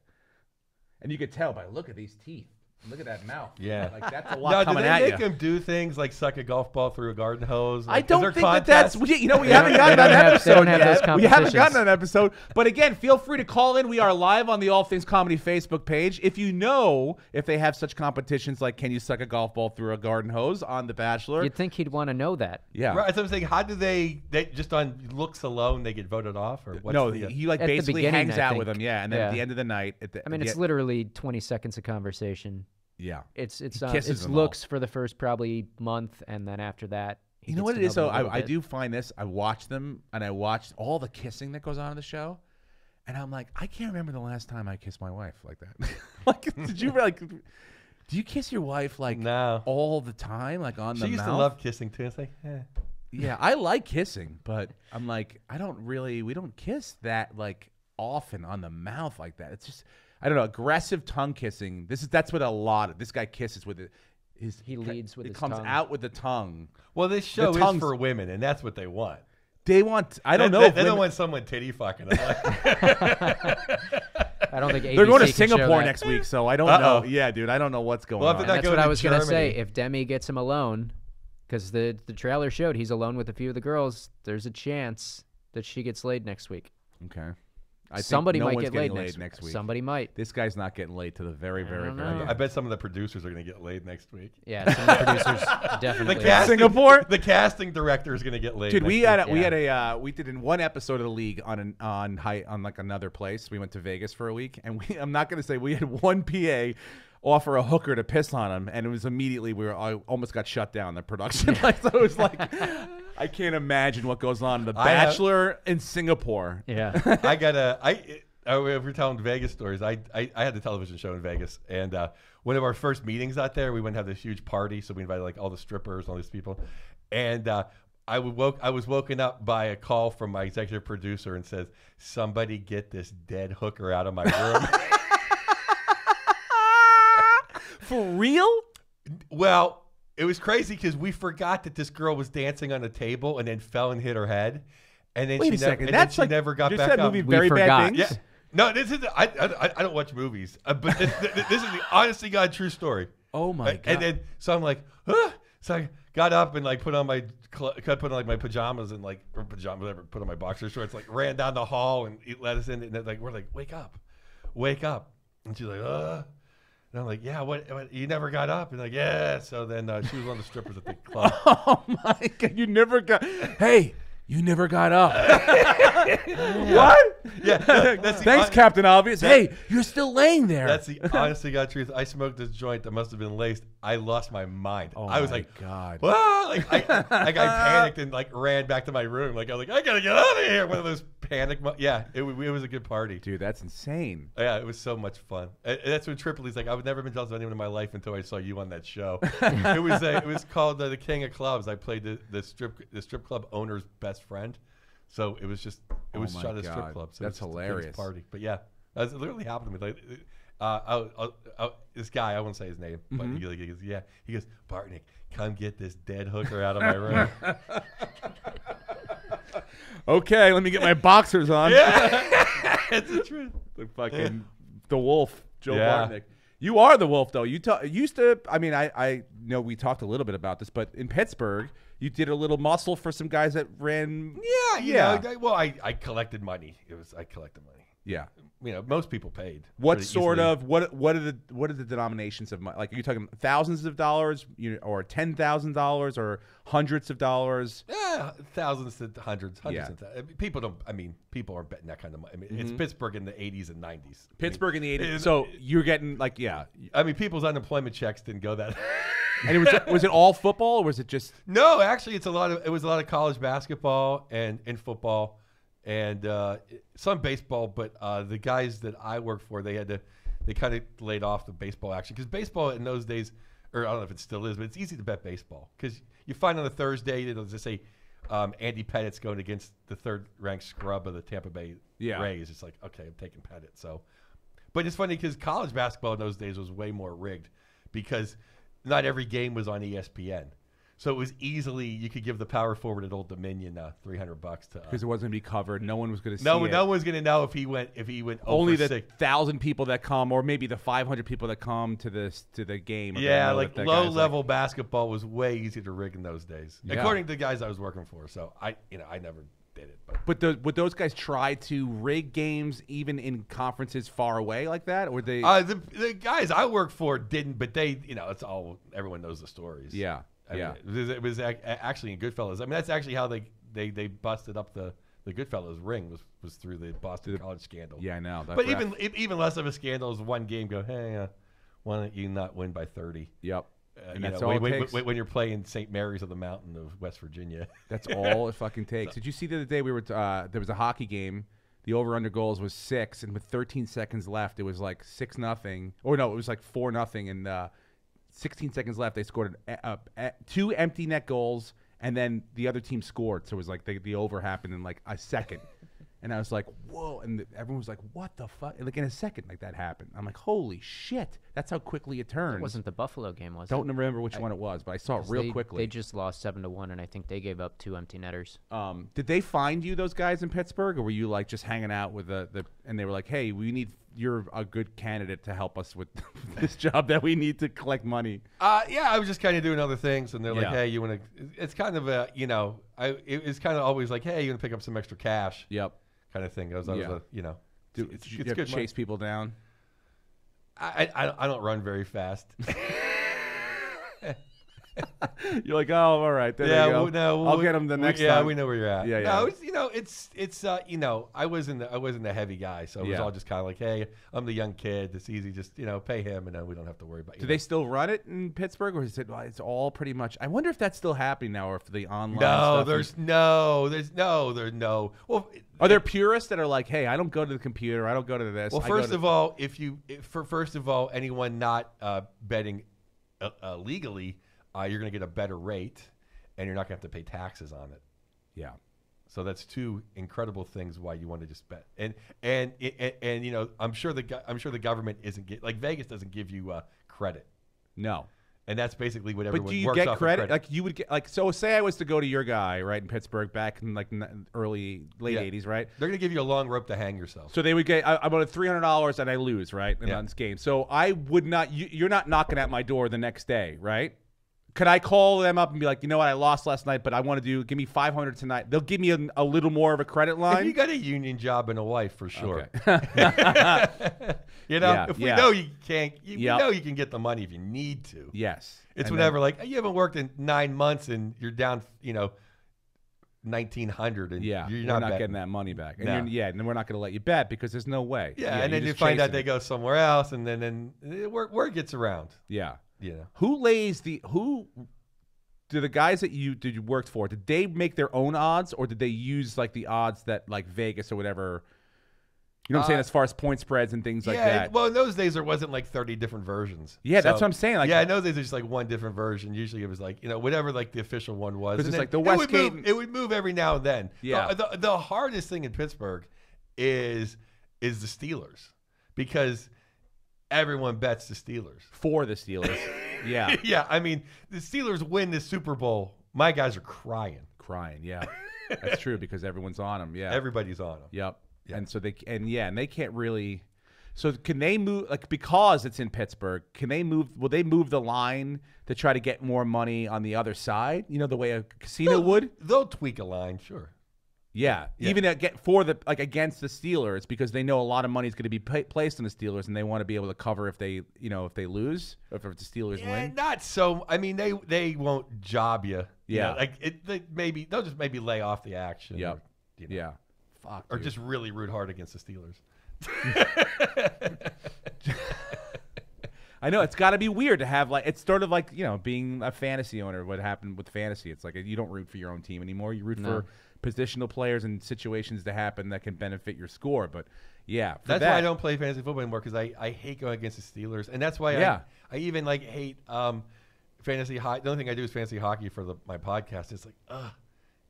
and you could tell by look at these teeth. Look at that mouth. Yeah. Like that's a lot Now, do coming they at make you. him do things like suck a golf ball through a garden hose? I Like, is don't there think that's contests? we haven't gotten don't that have- they episode don't have yet. those We haven't gotten competitions. an episode. But again, feel free to call in. We are live on the All Things Comedy Facebook page. If you know if they have such competitions like can you suck a golf ball through a garden hose on The Bachelor? You'd think he'd want to know that. Yeah. Right, so I'm saying, how do they just on looks alone they get voted off, or what's No, the, he like At the basically beginning, hangs I out with think. them, yeah, and then at Yeah. the end of the night, I mean, it's literally 20 seconds of conversation. yeah. It's kisses them looks for the first probably month, and then after that, he You know gets what to it is them though? a little I bit. do find this. I watch them and I watched all the kissing that goes on in the show, and I'm like, I can't remember the last time I kissed my wife like that. Like, did you like? Do you kiss your wife like No. all the time, like on the She used mouth? to love kissing too. It's like, Yeah, I like kissing, but I'm like, we don't kiss that like often on the mouth like that. It's just, I don't know, aggressive tongue kissing. That's what a lot of this guy kisses with it. He leads with it his comes tongue. out with the tongue. well, this show is tongue's- for women, and that's what they want. They want. I don't know. They if don't women- want someone titty fucking them. Like, I don't think ABC They're going to can show Singapore that. next week, so I don't Uh-oh. know. Yeah, dude, I don't know what's going Well, if on. they're not That's going what I to was gonna say. Germany. If Demi gets him alone, because the trailer showed he's alone with a few of the girls, there's a chance that she gets laid next week. Okay. I think Somebody no might one's get getting laid next week. Somebody might. This guy's not getting laid to the very, very, don't very know. end. I bet some of the producers are going to get laid next week. Yeah, some of the producers definitely. Singapore? The casting director is going to get laid. Dude, next we week. did in one episode of the league on like another place. We went to Vegas for a week, and I'm not gonna say we had one PA offer a hooker to piss on him, and it was immediately I almost got shut down the production. Like, so it was like I can't imagine what goes on in The Bachelor in Singapore. Yeah. If we're telling Vegas stories, I had the television show in Vegas, and one of our first meetings out there, we went to have this huge party, so we invited like all the strippers, all these people, and I was woken up by a call from my executive producer and says, "Somebody get this dead hooker out of my room." For real? Well, it was crazy because we forgot that this girl was dancing on a table and then fell and hit her head, and then Wait a second. That's like never got just back that up. movie We Very forgot. Bad Things. Yeah. No, this is I don't watch movies, but this is the honest to God true story. Oh my god. And then so I'm like, ah! So I got up and like put on my my pajamas and like or pajamas whatever, put on my boxer shorts, like ran down the hall and let us in, and then, like we're like, wake up, and she's like, and I'm like, yeah, what you never got up? And like, yeah. So then she was one of the strippers at the club. Oh my god, you never got. Hey, you never got up. What? Yeah, that's the Thanks, Captain Obvious. Hey, you're still laying there. That's the honest to God truth. I smoked this joint that must have been laced. I lost my mind. Oh I was my like, God. "Whoa!" Like I panicked and like ran back to my room. Like I was like, I gotta get out of here. One of those panic. Yeah, it was a good party. Dude, that's insane. Yeah, it was so much fun. And that's when Tripoli's like, I've never been jealous of anyone in my life until I saw you on that show. It was called The King of Clubs. I played the strip club owner's best friend. So it was Oh my shot at a strip God. club. So That's it was the hilarious. biggest party. But yeah, that's literally happened to me. Like, this guy, I won't say his name, but he goes, yeah. He goes, Bartnick, come get this dead hooker out of my room. Okay, let me get my boxers on. Yeah, it's the truth. The wolf, Joe Yeah. Bartnick. You are the wolf, though. You used to. I mean, I know we talked a little bit about this, but in Pittsburgh, you did a little muscle for some guys that ran. Yeah, you know, I collected money. I collected money. Yeah. You know, most people paid. What pretty sort easily. of what are the denominations of money? Like, are you talking thousands of dollars, or $10,000, or hundreds of dollars? Yeah, thousands to hundreds Yeah. of thousands. People don't. I mean, people aren't betting that kind of money. I mean, it's Pittsburgh in the '80s and '90s. Pittsburgh in the 80s. So you're getting like, yeah. I mean, people's unemployment checks didn't go that. And was it all football, or was it just? No, actually, it was a lot of college basketball and football, and some baseball. But the guys that I worked for, they kind of laid off the baseball action because baseball in those days, or I don't know if it still is, but it's easy to bet baseball because you find on a Thursday it'll just say Andy Pettit's going against the third-ranked scrub of the Tampa Bay Rays. It's like, okay, I'm taking Pettit. So, but it's funny because college basketball in those days was way more rigged because not every game was on ESPN. So it was easily, you could give the power forward at Old Dominion $300 to Because it wasn't going to be covered. No one was going to see no it. No one's going to know if he went Only over the 1,000 people that come, or maybe the 500 people that come to the game. Yeah, like low level basketball was way easier to rig in those days, Yeah. according to the guys I was working for. So I never did it. But Would those guys try to rig games even in conferences far away like that, or they? the guys I worked for didn't, but they, it's all, everyone knows the stories. Yeah. I mean, it was actually in Goodfellas. I mean, that's actually how they busted up the Goodfellas ring was through the Boston College scandal. Yeah, I know. But even less of a scandal is one game go, hey, why don't you not win by 30? Yep. And that's know, all when, it takes. when you're playing St. Mary's of the Mountain of West Virginia. That's all it fucking takes. Did you see the other day we were there was a hockey game. The over/under goals was 6, and with 13 seconds left, it was like 6-0. Or no, it was like 4-0, and 16 seconds left, they scored 2 empty net goals, and then the other team scored. So it was like the over happened in like a second. And I was like, whoa. And everyone was like, what the fuck? Like in a second, like that happened. I'm like, holy shit. That's how quickly it turns. It wasn't the Buffalo game, was it? Don't remember which one it was, but I saw it real quickly. They just lost 7-1, and I think they gave up 2 empty netters. Did they find you, those guys in Pittsburgh, or were you like just hanging out with and they were like, hey, you're a good candidate to help us with this job that we need to collect money? Yeah, I was just kind of doing other things, and they're like, Yeah. hey, you want to? It's kind of it's kind of always like, hey, you want to pick up some extra cash? Yep. Kind of thing. Do it's you good chase money. people down? I don't run very fast. You're like, oh, all right. There you go. I'll get them the next time. Yeah, we know where you're at. Yeah, No, yeah. it's I wasn't a heavy guy, so it was all just kind of like, hey, I'm the young kid. It's easy, just pay him, and then we don't have to worry about. Do they still run it in Pittsburgh, or is it? It's all pretty much. I wonder if that's still happening now, or if the online. No, stuff there's no. Well, are there purists that are like, hey, I don't go to the computer, I don't go to this. well, first of all, first of all, anyone not betting legally, you're going to get a better rate, and you're not going to have to pay taxes on it. Yeah. So that's 2 incredible things why you want to just bet. And I'm sure the government isn't like Vegas doesn't give you credit. No. And that's basically what everyone But do you works get off of credit? Like you would get, like, so say I was to go to your guy, right, in Pittsburgh back in like late 80s, right? They're going to give you a long rope to hang yourself. So they would get, I'm on $300 and I lose, right, on this game. So I would not, you're not knocking at my door the next day, right? Could I call them up and be like, you know what, I lost last night, but I want to give me $500 tonight. They'll give me a little more of a credit line. If you got a union job and a wife, for sure. Okay. If we know you can't, we Yep. know you can get the money if you need to. Yes. It's And whatever. Like, you haven't worked in 9 months and you're down, 1,900, and Yeah, you're not not getting that money back. And No. and we're not going to let you bet because there's no way. Yeah, and then you just find out chasing they it. go somewhere else, and then word gets around. Yeah. You know. Who do the guys that you worked for, did they make their own odds, or did they use like the odds that like Vegas or whatever? You know what I'm saying, as far as point spreads and things like that. Well, in those days there wasn't like 30 different versions. Yeah, that's what I'm saying. Like, in those days there's just like one different version. Usually it was like whatever like the official one was. 'Cause And it's then like the Westgate. It would move every now and then. Yeah. The hardest thing in Pittsburgh is the Steelers, because everyone bets the Steelers. For the Steelers. Yeah. Yeah, I mean, the Steelers win the Super Bowl. My guys are crying. Yeah. That's true because everyone's on them. Yeah. Everybody's on them. Yep. Yeah. And so they can't really. So can they move because it's in Pittsburgh? Can they move? Will they move the line to try to get more money on the other side? You know, the way a casino would. They'll tweak a line, sure. Yeah. Even against the Steelers because they know a lot of money is going to be placed on the Steelers and they want to be able to cover if they lose or if the Steelers win. Not so. I mean, they won't job you. Yeah. They'll just maybe lay off the action. Yep. Or, Yeah. Fuck. or Dude. just really root hard against the Steelers. I know it's got to be weird to have it's sort of like being a fantasy owner. What happened with fantasy? It's like you don't root for your own team anymore. You root for positional players and situations to happen that can benefit your score. But yeah, that's why I don't play fantasy football anymore because I hate going against the Steelers, and that's why I even hate fantasy hockey. The only thing I do is fantasy hockey for my podcast. It's like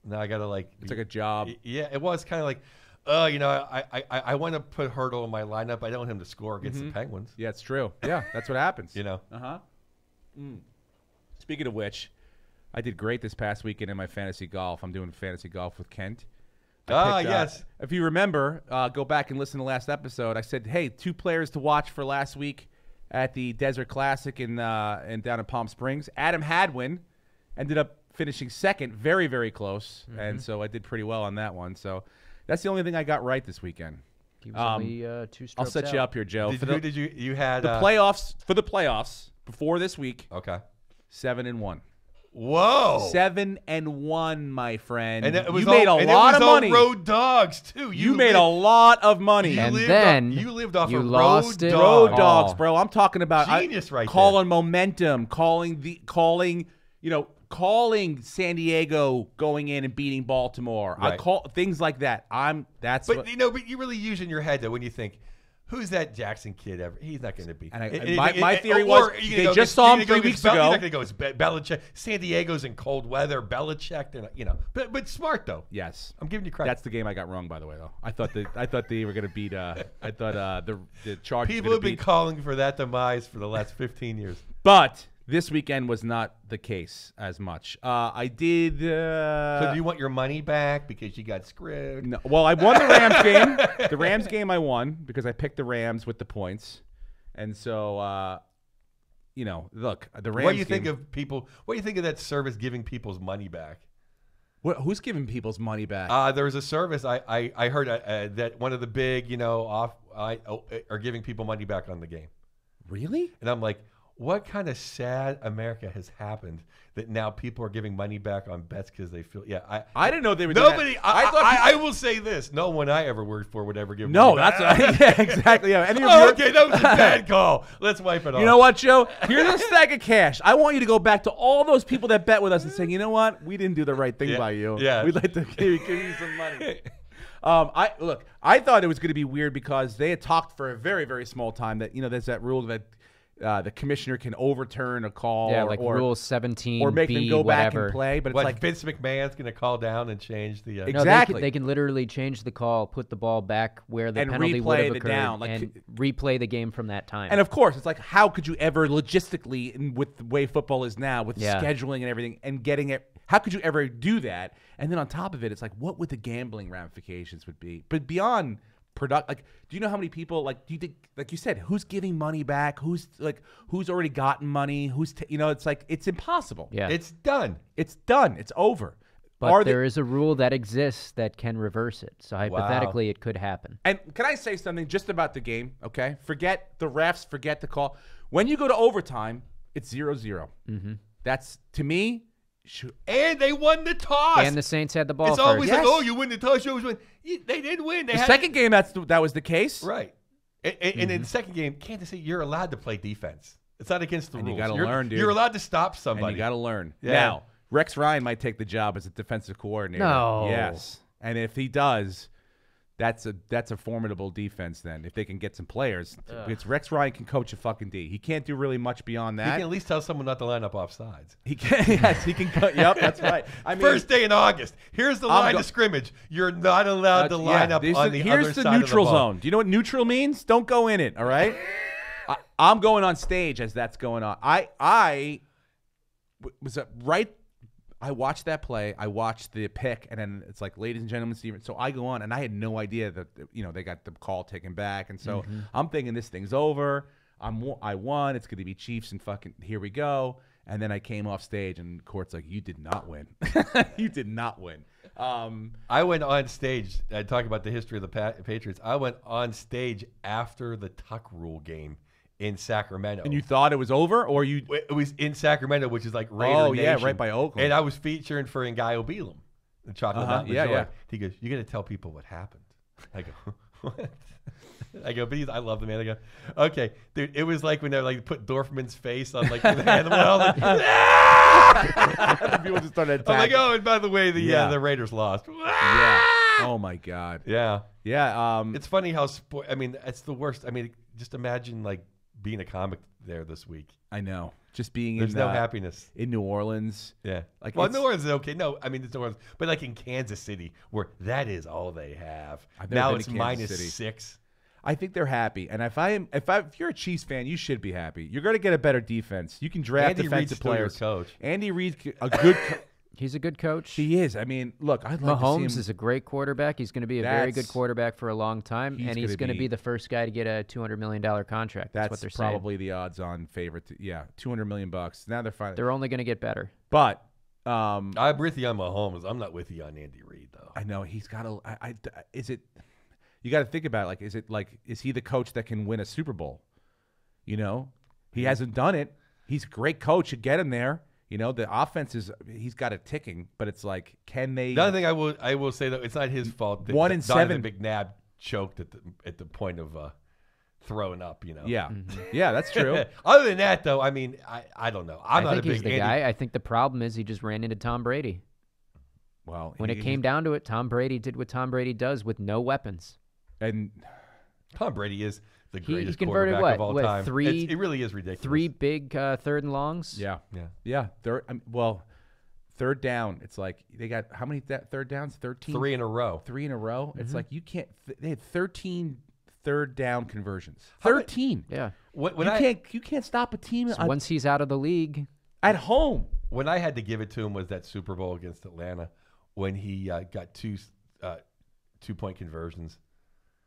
now I gotta it's like a job. Yeah, it was kind of like. I want to put Hurdle in my lineup. I don't want him to score against the Penguins. Yeah, it's true. Yeah, that's what happens. Speaking of which, I did great this past weekend in my fantasy golf. I'm doing fantasy golf with Kent. Yes. If you remember, go back and listen to the last episode. I said, hey, 2 players to watch for last week at the Desert Classic in down in Palm Springs. Adam Hadwin ended up finishing second, very, very close. And so I did pretty well on that one. So that's the only thing I got right this weekend. He was only 2 strokes I'll set you up here, Joe. You had the playoffs before this week? Okay. 7-1. Whoa. 7-1, my friend. And it was you made a lot of money. Road dogs too. You made a lot of money. And then you lived off of lost road it. dogs. Road dogs, bro. I'm talking about genius right calling momentum, calling San Diego going in and beating Baltimore. Right. I call things like that. But you really use in your head though when you think, who's that Jackson kid ever? He's not going to be. And my theory was they just saw him 3 weeks ago. You're not going to go as Belichick. San Diego's in cold weather. Belichick, they're not, but smart though. Yes, I'm giving you credit. That's the game I got wrong, by the way. Though I thought they were going to beat. I thought the Chargers. People have been calling for that demise for the last 15 years. But this weekend was not the case as much. I did. So do you want your money back because you got screwed? No. Well, I won the Rams game. The Rams game I won because I picked the Rams with the points, and so look, the Rams. What do you think of people? What do you think of that service giving people's money back? Who's giving people's money back? There was a service I heard that one of the big are giving people money back on the game. Really? And I'm like, what kind of sad America has happened that now people are giving money back on bets because they feel? Yeah, I didn't know they would. Nobody. I will say this: no one I ever worked for would ever give. No, money back. Yeah, exactly. Yeah. Okay, that was a bad call. Let's wipe it off. You know what, Joe? Here's a stack of cash. I want you to go back to all those people that bet with us and say, you know what, we didn't do the right thing by you. Yeah, we'd like to give you some money. I thought it was going to be weird because they had talked for a very, very small time that there's that rule that. The commissioner can overturn a call, or Rule 17, or make them go back and play. But it's like Vince McMahon's going to call down and change the exactly. No, they can literally change the call, put the ball back where the penalty would have occurred, and replay the game from that time. And of course, it's like, how could you ever logistically, with the way football is now, with scheduling and everything, and getting it? How could you ever do that? And then on top of it, it's like, what would the gambling ramifications would be? But beyond. Do you know how many people do you think, like you said, who's giving money back? Who's already gotten money? It's like it's impossible. Yeah, it's done. It's over. But there is a rule that exists that can reverse it. So hypothetically, it could happen. And can I say something just about the game? Okay, forget the refs, forget the call. When you go to overtime, it's 0-0. Mm-hmm. That's to me. And they won the toss. And the Saints had the ball. It's always like, oh, you win the toss, you always win. They didn't win. The second game, that was the case. Right. And in the second game, Kansas City, you're allowed to play defense. It's not against the rules. You got to learn, dude. You're allowed to stop somebody. And you got to learn. Yeah. Now, Rex Ryan might take the job as a defensive coordinator. No. Yes. And if he does, that's a formidable defense then, if they can get some players. Because Rex Ryan can coach a fucking D. He can't do really much beyond that. He can at least tell someone not to line up off sides. He can. Yes, he can. Yep, that's right. I mean, first day in August. Here's the line of scrimmage. You're not allowed to line up on the other side of the ball. Here's the neutral zone. Do you know what neutral means? Don't go in it, all right? I'm going on stage as that's going on. I was right. I watched that play. I watched the pick, and then it's like, ladies and gentlemen, Steven. So I go on, and I had no idea that they got the call taken back, and so I'm thinking this thing's over. I won. It's going to be Chiefs, and fucking here we go. And then I came off stage, and Court's like, "You did not win. You did not win." I went on stage. I talk about the history of the Patriots. I went on stage after the Tuck Rule game in Sacramento. And you thought it was over, or you? It was in Sacramento, which is like Raider Oh yeah, Nation. right by Oakland. And I was featuring for Ngaio Beelum, the Chocolate Mountain yeah, Joy. yeah. He goes, "You got to tell people what happened." I go, "What?" I go, "But I love the man." I go, "Okay, dude." It was like when they like put Dorfman's face on like the animal. I was like, People just started I'm like, attacking. "Oh, and by the way, the Raiders lost." Yeah. Oh my God. Yeah. Yeah. It's funny how I mean, it's the worst. I mean, just imagine like being a comic there this week. I know. Just being There's in no happiness. in New Orleans. Yeah. Like, Well, it's- New Orleans is okay. No, I mean, it's New Orleans. But like in Kansas City, where that is all they have. I've never Now been it's to Kansas -6. City. I think they're happy, and if you're a Chiefs fan, you should be happy. You're going to get a better defense. You can draft Andy Reid's defensive still your players. coach. Andy Reid's a good. He's a good coach. He is. I mean, look, I'd like to see Mahomes him. is a great quarterback. He's going to be a very good That's- quarterback for a long time, he's and he's gonna going to be be the first guy to get a $200 million contract. That's what they're saying. probably the odds-on favorite. Yeah, $200 million. Now they're fine. They're only going to get better. But I'm with you on Mahomes. I'm not with you on Andy Reid, though. I know he's got a. Is it? You got to think about it. Like, is he the coach that can win a Super Bowl? He hasn't done it. He's a great coach. You get him there. The offense he's got it ticking, but it's like, can they? The other thing I will say, though, it's not his fault. that 1-7 McNabb choked at the point of throwing up, Yeah. Yeah, that's true. Other than that, though, I mean, I don't know. I'm I not think a big he's the Andy. guy. I think the problem is he just ran into Tom Brady. Well, When it came down to it, Tom Brady did what Tom Brady does with no weapons. and Tom Brady is the He greatest converted quarterback of all what, time. three- It really is ridiculous. 3 big third and longs. yeah, Yeah. third down. It's like they got how many third downs? 13. 3 in a row. 3 in a row. Mm-hmm. It's like you can't. They had 13 third down conversions. How many- 13. Yeah. You can't stop a team So once he's out of the league, at home. When I had to give it to him was that Super Bowl against Atlanta when he got 2 2-point conversions.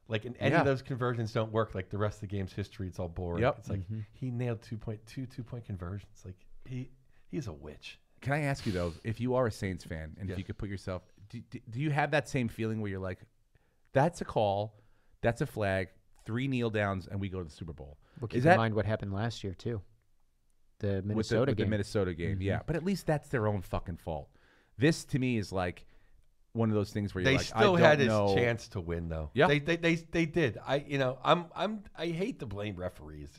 Like, in any Yeah. of those conversions don't work. Like, the rest of the game's history, it's all boring. Yep. It's like he nailed 2-point conversions. Like, he's a witch. Can I ask you though, if you are a Saints fan, and Yeah. if you could put yourself, do you have that same feeling where you're like, that's a call, that's a flag, 3 kneel downs, and we go to the Super Bowl? well, keep Is in that mind what happened last year too. The with Minnesota the game. Minnesota game? Yeah, but at least that's their own fucking fault. This to me is like one of those things where you're They like, still I had don't his know. chance to win, though. Yeah. They did. I hate to blame referees.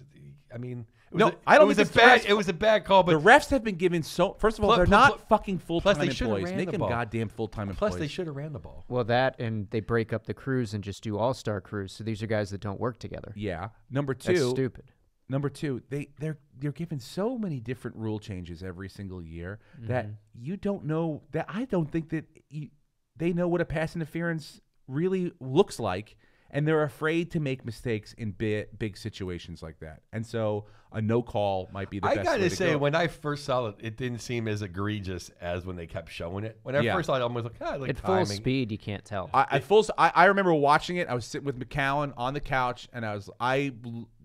I mean, I don't think it's the refs' it was a bad call, The but refs have been given first of all, Plus- they're plus- not fucking full-time plus they should have employees. ran Make the them ball. goddamn full-time employees. plus they should have ran the ball. Well, that and they break up the crews and just do all-star crews. So these are guys that don't work together. Yeah. Number That's 2, stupid. they're given so many different rule changes every single year that you don't know that I don't think that they know what a pass interference really looks like, and they're afraid to make mistakes in big situations like that. And so a no call might be the best I way gotta to say, go. when I first saw it, it didn't seem as egregious as when they kept showing it. When I Yeah. first saw it, I almost like, like At timing. full speed, you can't tell. I remember watching it. I was sitting with McCowan on the couch, and I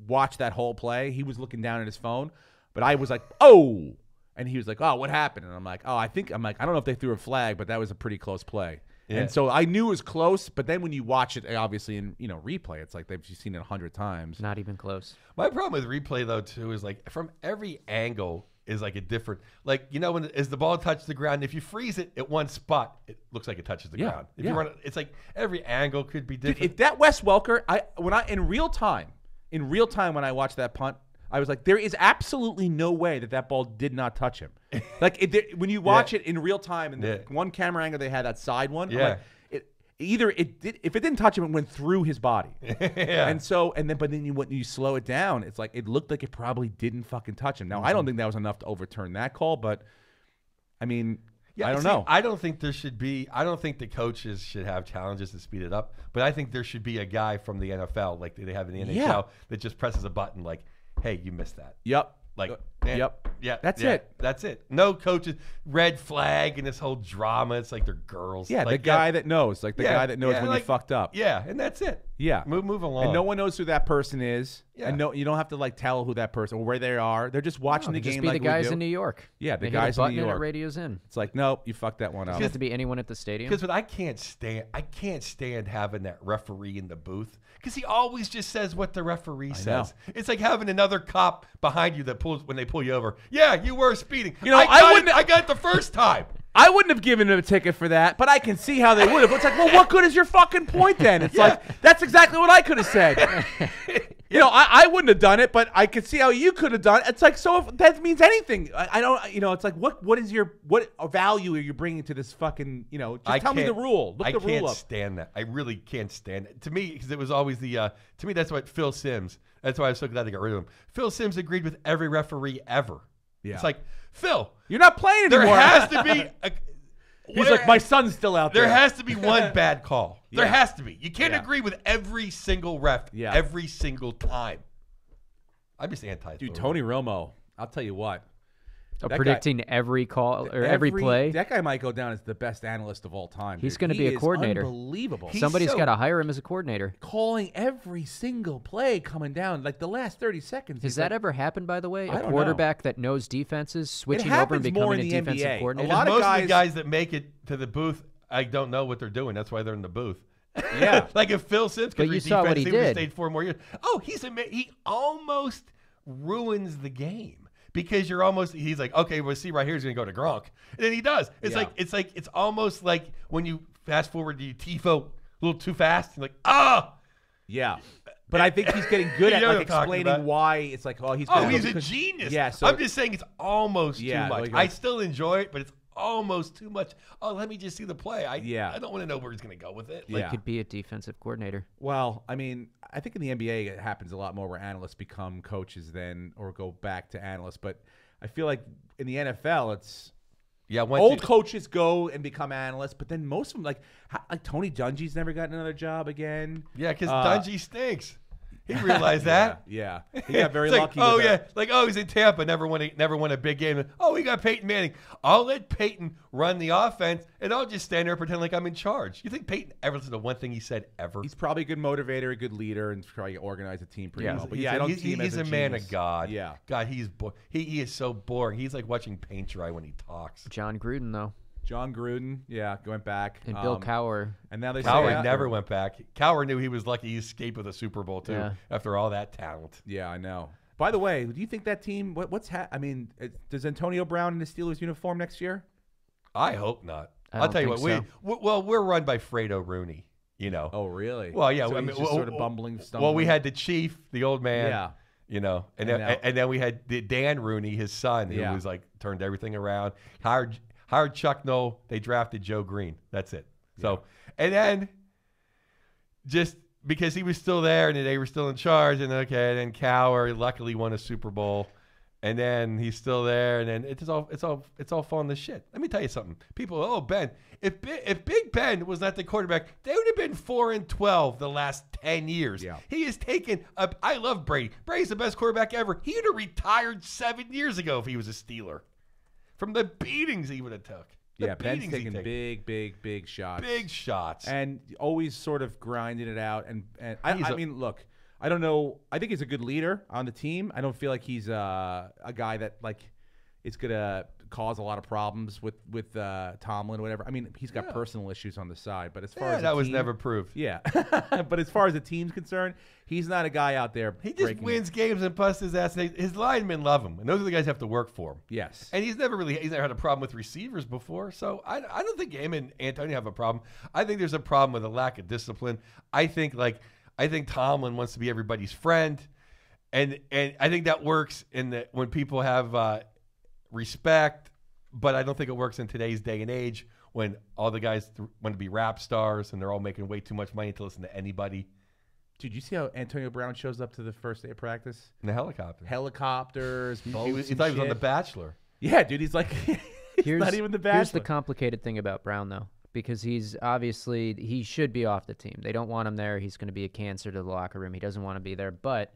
watched that whole play. He was looking down at his phone, but I was like, oh, and he was like, oh, what happened? And I'm like, I don't know if they threw a flag, but that was a pretty close play. Yeah. And so I knew it was close, but then when you watch it, obviously in replay, it's like they've seen it 100 times. Not even close. My problem with replay though too is like from every angle is like a different as the ball touches the ground, if you freeze it at one spot, it looks like it touches the Yeah, ground. If yeah. you run it, it's like every angle could be Dude, different. if that Wes Welker, in real time when I watched that punt, I was like, there is absolutely no way that ball did not touch him. Like when you watch it in real time, and the one camera angle they had, that side one, I'm Yeah. like, either it did, if it didn't touch him, it went through his body. Yeah. But then when you slow it down, it's like it looked like it probably didn't fucking touch him. Now I don't think that was enough to overturn that call, but I mean, I don't know. I don't think there should be. I don't think the coaches should have challenges to speed it up. But I think there should be a guy from the NFL, like they have in the NHL, Yeah. that just presses a button, like, hey, you missed that. Yep. Like, yep. Yeah. That's it. That's it. No coaches, red flag and this whole drama. It's like they're girls. Yeah, like, the guy that knows. Like the guy that knows when you fucked up. Yeah, and that's it. Yeah. Move along. And no one knows who that person is. Yeah. And no, you don't have to like tell who that person or where they are. They're just watching the game. Just be like the guys we do. in New York. Yeah, the They guys hit a in New button and York. it radios in. It's like, nope, you fucked that one up. Doesn't have to be anyone at the stadium. Because what I can't stand having that referee in the booth because he always just says what the referee says. It's like having another cop behind you that pulls when they pull you over. Yeah, you were speeding. You know, I got it the first time. I wouldn't have given him a ticket for that, but I can see how they would have. It's like, well, what good is your fucking point then? It's like, that's exactly what I could have said. You know, I wouldn't have done it, but I could see how you could have done it. It's like, so if that means anything. I don't, you know, it's like, what value are you bringing to this fucking, you know, just tell me the rule. Look the rule up. I can't stand that. I really can't stand it. To me, because it was always to me, that's what Phil Simms, that's why I was so glad they got rid of him. Phil Simms agreed with every referee ever. Yeah. It's like, Phil, you're not playing anymore. There has to be He's like, my son's still out there. There has to be one bad call. There has to be. You can't agree with every single ref every single time. I'm just anti. Dude, Tony Romo, I'll tell you what. Predicting every call or every play. That guy might go down as the best analyst of all time. He's going to be a coordinator. Unbelievable. Somebody's got to hire him as a coordinator. Calling every single play coming down, like the last 30 seconds. Has that ever happened, by the way? A quarterback that knows defenses switching over and becoming a defensive coordinator? A lot of most of the guys that make it to the booth, I don't know what they're doing. That's why they're in the booth. Yeah. Like if Phil Simms could read defense, he would have did. stayed 4 more years. Oh, he almost ruins the game. Because he's like, okay, we'll see right here. He's going to go to Gronk. And then he does. It's almost like when you fast forward, you tifo a little too fast. You're like, ah. Yeah. But I think he's getting good at like explaining why it's like, oh, he's a genius. Yeah. So I'm just saying it's almost too much. Like, I still enjoy it, but it's almost too much. Oh, let me just see the play. I don't want to know where he's going to go with it. Like could be a defensive coordinator. Well, I mean, I think in the NBA it happens a lot more where analysts become coaches or go back to analysts. But I feel like in the NFL it's old coaches go and become analysts, but then most of them like Tony Dungy's never gotten another job again. Yeah, because Dungy stinks. He realized that. Yeah. He got very like, lucky. He's in Tampa, never won a big game. Oh, we got Peyton Manning. I'll let Peyton run the offense, and I'll just stand there and pretend like I'm in charge. You think Peyton ever listened to one thing he said ever? He's probably a good motivator, a good leader, and probably organize a team pretty well. But I don't see him as a man of God. Yeah. God, he is so boring. He's like watching paint dry when he talks. John Gruden, though. John Gruden, went back. And Bill Cowher. And now they Cowher never went back. Cowher knew he was lucky he escaped with a Super Bowl, too, after all that talent. Yeah, I know. By the way, do you think that team, does Antonio Brown in the Steelers uniform next year? I hope not. I'll tell you what, we're run by Fredo Rooney, you know. Oh, really? Well, yeah. So he's just sort of bumbling, stumbling. Well, we had the Chief, the old man. Yeah. You know, and then we had Dan Rooney, his son, who was like turned everything around. Hired Chuck Noll. They drafted Joe Green. That's it. So, and then just because he was still there and they were still in charge, and then Cowher luckily won a Super Bowl, and then he's still there, and then it's all falling to shit. Let me tell you something. People, Ben, if Big Ben was not the quarterback, they would have been 4-12 the last 10 years. Yeah. He has taken up. I love Brady. Brady's the best quarterback ever. He would have retired 7 years ago if he was a Steeler. From the beatings he would have took. Ben's taking big shots. Big shots. And always sort of grinding it out. And I mean, look, I don't know. I think he's a good leader on the team. I don't feel like he's a guy that like is going to cause a lot of problems with Tomlin or whatever. I mean, he's got personal issues on the side, but as far as that was never proved. Yeah, but as far as the team's concerned, he's not a guy out there. He just wins games and busts his ass. His linemen love him, and those are the guys who have to work for him. Yes, and he's never had a problem with receivers before, so I don't think him and Antonio have a problem. I think there's a problem with a lack of discipline. I think Tomlin wants to be everybody's friend, and I think that works when people have respect, but I don't think it works in today's day and age when all the guys want to be rap stars and they're all making way too much money to listen to anybody. Dude, you see how Antonio Brown shows up to the first day of practice? In the helicopter. Helicopters, boats, he thought he was on The Bachelor. Yeah, dude, he's like, not even The Bachelor. Here's the complicated thing about Brown, though, because he should be off the team. They don't want him there. He's going to be a cancer to the locker room. He doesn't want to be there, but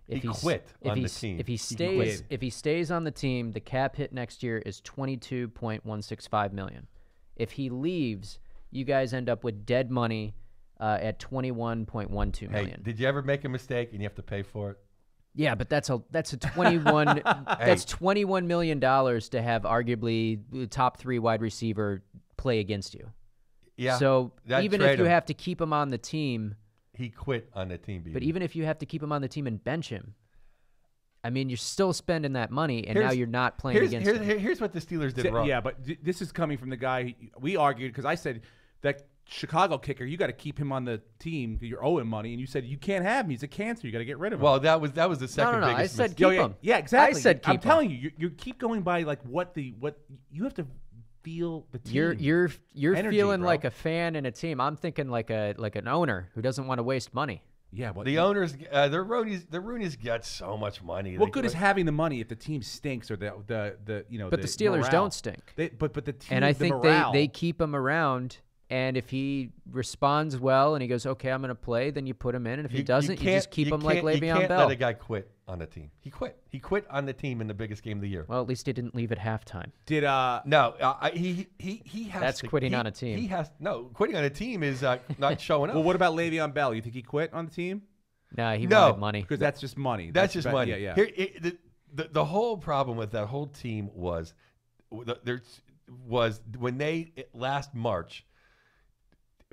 If he quit on the team. If he stays on the team, the cap hit next year is $22.165 million. If he leaves, you guys end up with dead money at $21.12 million. Hey, did you ever make a mistake and you have to pay for it? Yeah, but that's a 21 that's $21 million to have arguably the top 3 wide receiver play against you. Yeah. So even if you have to keep him on the team, he quit on the team. But even if you have to keep him on the team and bench him, I mean, you're still spending that money, and now you're not playing against him. Here's what the Steelers did wrong. Yeah, but this is coming from the guy we argued because I said that Chicago kicker, you got to keep him on the team. You're owing money, and you said you can't have him. He's a cancer. You got to get rid of him. Well, that was the second biggest. I said mistake. keep him. Yeah, exactly. I said keep him. I'm telling you, you keep going by like what you have to feel the team. You're energy, feeling bro. like a fan in a team. I'm thinking like an owner who doesn't want to waste money. Yeah, but the owners, the Rooney's got so much money. What good is having the money if the team stinks or the But the Steelers morale. don't stink. But the team, And I the think morale, they keep him around. And if he responds well and he goes, okay, I'm going to play, then you put him in. And if he doesn't, you just keep him like Le'Veon Bell. You can't let a guy quit on the team. He quit. He quit on the team in the biggest game of the year. Well, at least he didn't leave at halftime. He has That's to, quitting on a team. Quitting on a team is not showing up. Well, what about Le'Veon Bell? You think he quit on the team? Nah, he wanted money. Because that's just money. That's just money. Yeah. Here, the whole problem with that whole team was when they last March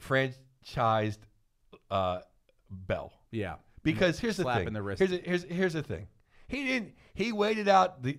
franchised Bell. Yeah. Because here's the Slap thing. in the wrist. Here's the thing. He waited out the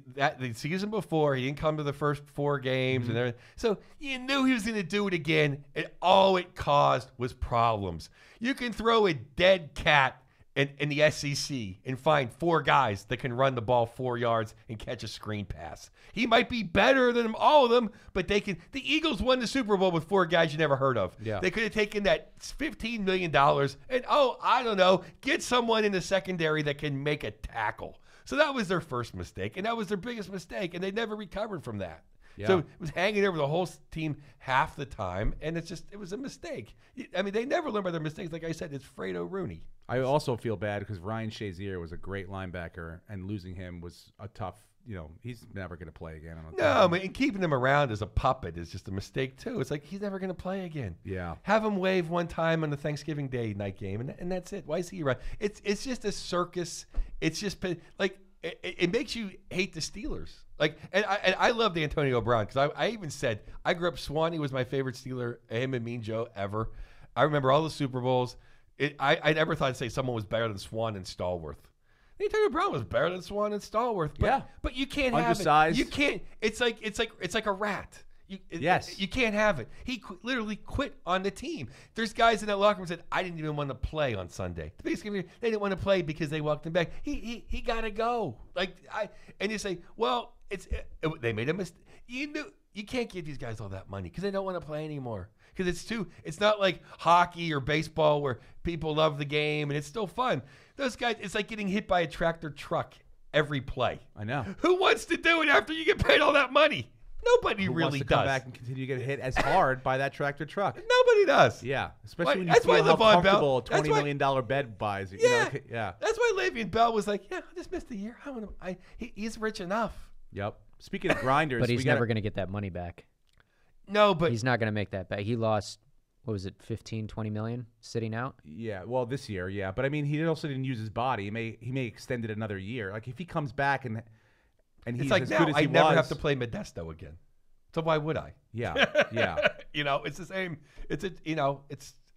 season before. He didn't come to the first 4 games and everything. So you knew he was going to do it again, and all it caused was problems. You can throw a dead cat in the SEC and find 4 guys that can run the ball 4 yards and catch a screen pass. He might be better than all of them, but they can. The Eagles won the Super Bowl with 4 guys you never heard of. Yeah. They could have taken that $15 million and, I don't know, get someone in the secondary that can make a tackle. So that was their first mistake, and that was their biggest mistake, and they never recovered from that. Yeah. So it was hanging over the whole team half the time, and it was a mistake. I mean, they never learn by their mistakes. Like I said, it's Fredo Rooney. I also feel bad because Ryan Shazier was a great linebacker, and losing him was a tough. He's never going to play again. I mean, and keeping him around as a puppet is just a mistake too. It's like he's never going to play again. Yeah. Have him wave one time on the Thanksgiving Day night game, and that's it. Why is he around? It's just a circus. It's just like it makes you hate the Steelers. Like, and I loved Antonio Brown because I even said I grew up. Swanee was my favorite Steeler. Him and Mean Joe ever. I remember all the Super Bowls. I never thought I'd say someone was better than Swan and Stallworth. Antonio Brown was better than Swan and Stallworth. But you can't have it. You can't. It's like a rat. You can't have it. He literally quit on the team. There's guys in that locker room that said, I didn't even want to play on Sunday. The biggest game of the year, they didn't want to play because they walked him back. He got to go. And you say, well, they made a mistake. You can't give these guys all that money because they don't want to play anymore. Because it's not like hockey or baseball where people love the game and it's still fun. Those guys, it's like getting hit by a tractor truck every play. I know. Who wants to do it after you get paid all that money? Nobody Who really wants to does. come back and continue to get hit as hard by that tractor truck. Nobody does. Yeah, especially when you That's why feel how LeVon Bell- comfortable a that's $20 why- million bed buys you. Yeah. Yeah. That's why Le'Veon Bell was like, I just missed a year. He's rich enough. Yep. Speaking of grinders, But he's never going to get that money back. No, but He's not going to make that back. He lost, what was it, 15, 20 million sitting out? Yeah, well, this year, yeah, but I mean, he also didn't use his body. He may extend it another year. Like if he comes back and he's it's like as now good as I he never was, have to play Modesto again. So why would I? Yeah, yeah. It's the same. It's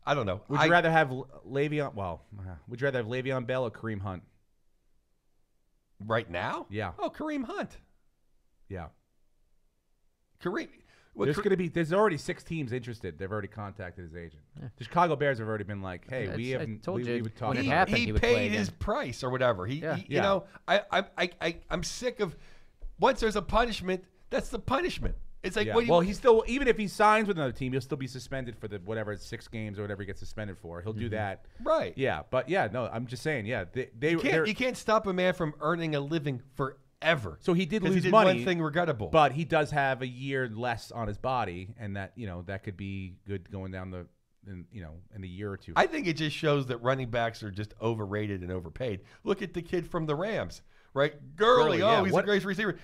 I don't know. Would you rather have Le'Veon? Well, would you rather have Le'Veon Bell or Kareem Hunt? Right now? Yeah. Oh, Kareem Hunt. Yeah. Kareem. There's already 6 teams interested. They've already contacted his agent. Yeah. The Chicago Bears have already been like, "Hey, we haven't." told you would talk when it about happened, He he would play paid again. his price or whatever. Yeah. I'm sick of. Once there's a punishment, that's the punishment. It's like, Yeah. what do you? Well, he's still, even if he signs with another team, he'll still be suspended for the whatever 6 games or whatever he gets suspended for. He'll do that. Right. Yeah, but yeah, no, I'm just saying, yeah, You can't stop a man from earning a living forever. So he did 'Cause lose he did money. one thing regrettable. But he does have a year less on his body, and that that could be good going down in a year or two. I think it just shows that running backs are just overrated and overpaid. Look at the kid from the Rams, right? Gurley, yeah. He's a great receiver.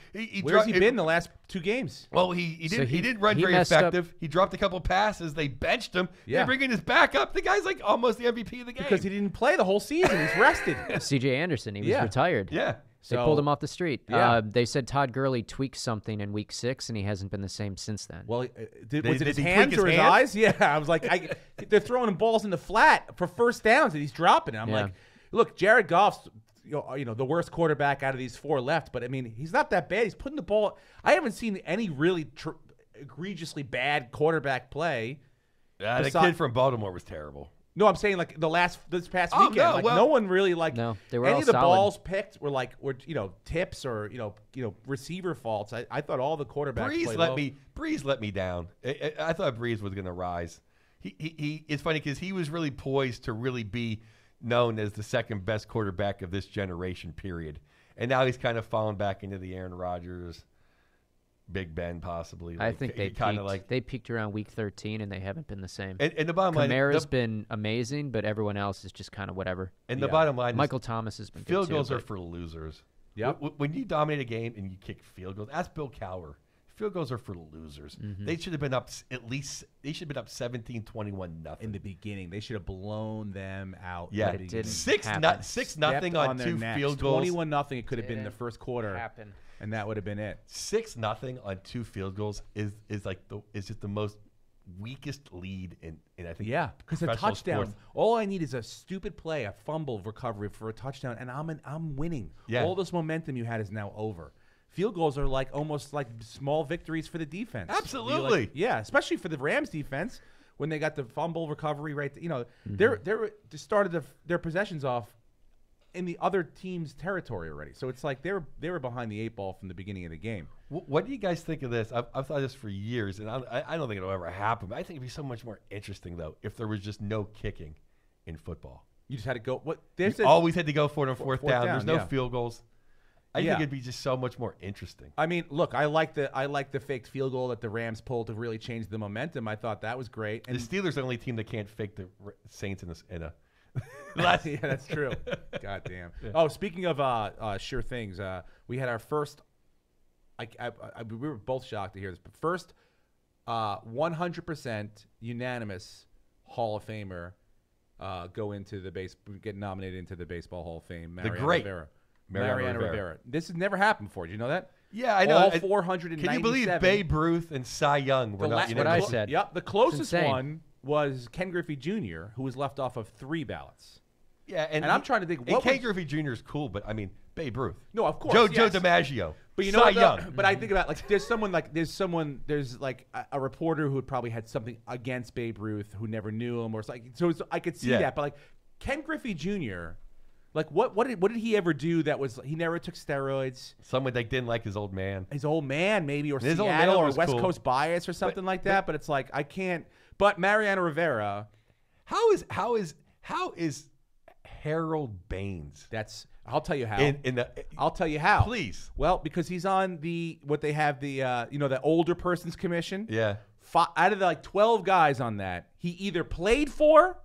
Where's he been the last 2 games? Well, he didn't run he very messed up. effective. He dropped a couple passes. They benched him. Yeah. They bring in his backup. The guy's like almost the MVP of the game. Because he didn't play the whole season. He's rested. C.J. Anderson, he was Yeah. retired. Yeah. They pulled him off the street. Yeah. They said Todd Gurley tweaked something in week 6, and he hasn't been the same since then. Well, was it Did his he hands tweak or his his hands? eyes? Yeah, I was like, they're throwing him balls in the flat for first downs, and he's dropping it. I'm Yeah. like, look, Jared Goff's the worst quarterback out of these 4 left, but I mean, he's not that bad. He's putting the ball. I haven't seen any really egregiously bad quarterback play. The kid from Baltimore was terrible. No, I'm saying like this past Oh, weekend, no, like well- no one really No, they were any all of the solid. balls picked were tips or receiver faults. I thought all the quarterbacks played well. Breeze let me down. I thought Breeze was going to rise. He it's funny because he was really poised to really be known as the second best quarterback of this generation, period. And now he's kind of fallen back into the Aaron Rodgers, Big Ben possibly. I think they kind peaked. of like. They peaked around week 13, and they haven't been the same. And the bottom line, Kamara's been amazing, but everyone else is just kind of whatever. and the bottom line, Michael Thomas has been field good goals too, are but- for losers. Yep. When you dominate a game and you kick field goals, ask Bill Cowher. Field goals are for losers. They should have been up at least. They should have been up 17-21 nothing in the beginning. They should have blown them out. Yeah, in the it didn't. beginning. 6 Stepped nothing on their 2 necks. field goals. 21-0. It could have been in the Didn't first quarter, happen. and that would have been it. 6-0 on 2 field goals is just the most weakest lead in I think Yeah, because a professional touchdown. sports. All I need is a stupid play, a fumble recovery for a touchdown, and I'm winning. Yeah. All this momentum you had is now over. Field goals are like almost like small victories for the defense. Absolutely. Like, yeah, especially for the Rams defense when they got the fumble recovery right. They started their possessions off in the other team's territory already. So it's like they were behind the 8 ball from the beginning of the game. What do you guys think of this? I've thought this for years, and I don't think it'll ever happen. But I think it'd be so much more interesting though if there was just no kicking in football. You just had to go. You always had to go for it on fourth down. There's no yeah. field goals. I Yeah. think it'd be just so much more interesting. I mean, look, I like the faked field goal that the Rams pulled to really change the momentum. I thought that was great. And The Steelers are the only team that can't fake the Saints in a. yeah, that's true. God damn. Yeah. Oh, speaking of sure things, we had our first. We were both shocked to hear this, but first, 100% unanimous Hall of Famer get nominated into the Baseball Hall of Fame. Mariano Rivera. This has never happened before. Did you know that? Yeah, I know. All 497. Can you believe Babe Ruth and Cy Young were not? That's what I said. Yep. The closest insane. one was Ken Griffey Jr., who was left off of 3 ballots. Yeah, and I'm trying to think. And Ken Griffey Jr. is cool, but I mean Babe Ruth. No, of course. Joe yes. DiMaggio. But you know Cy what, though? Young. But I think about there's like a reporter who had probably had something against Babe Ruth who never knew him, or I could see that. But like Ken Griffey Jr., like what did he ever do that was he never took steroids? Someone that didn't like his old man. His old man maybe, or His old Seattle, man or was West cool. Coast bias or something like that. But it's like I can't. But Mariano Rivera, How is Harold Baines? I'll tell you how. I'll tell you how. Please. Well, because he's on the older persons commission. Yeah. Out of the 12 guys on that, he either played for,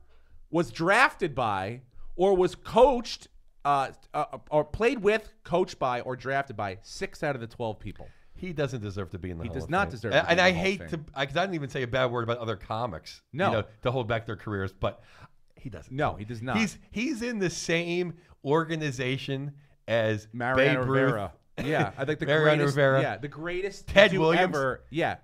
was drafted by, or was coached, or played with, coached by, or drafted by 6 out of the 12 people. He doesn't deserve to be in the Hall does of not Fame. deserve to be And in I the Hall of hate Fame. to, because I didn't even say a bad word about other comics. No. To hold back their careers, but he doesn't. No, he does not. He's in the same organization as Mariano Babe Rivera. Ruth. Yeah, I think the Mariano greatest. Rivera. Yeah, the greatest Ted to Williams. ever. Yeah.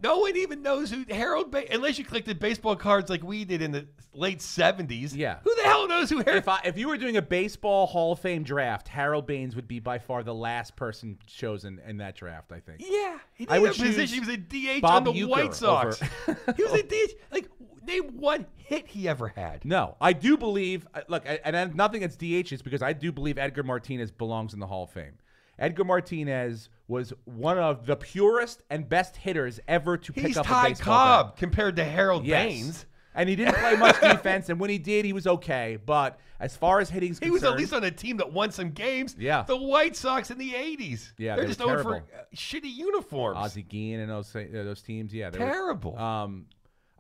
No one even knows who Harold Baines, unless you collected baseball cards like we did in the late 70s. Yeah. Who the hell knows who Harold? If you were doing a baseball Hall of Fame draft, Harold Baines would be by far the last person chosen in that draft, I think. Yeah. He I didn't would have a position. choose He was a DH Bob on the Uecker White Sox. over- He was a DH. Like, name one hit he ever had. No, I do believe. Look, and nothing against DHs because I do believe Edgar Martinez belongs in the Hall of Fame. Edgar Martinez was one of the purest and best hitters ever to pick He's up a Ty baseball Cobb bat. compared to Harold Yes. Baines. And he didn't play much defense, and when he did, he was okay. But as far as hitting's He concerned, was at least on a team that won some games. Yeah. The White Sox in the 80s. Yeah, They're they just were known for terrible. shitty uniforms. Ozzie Guillen and those teams, yeah, they were Terrible.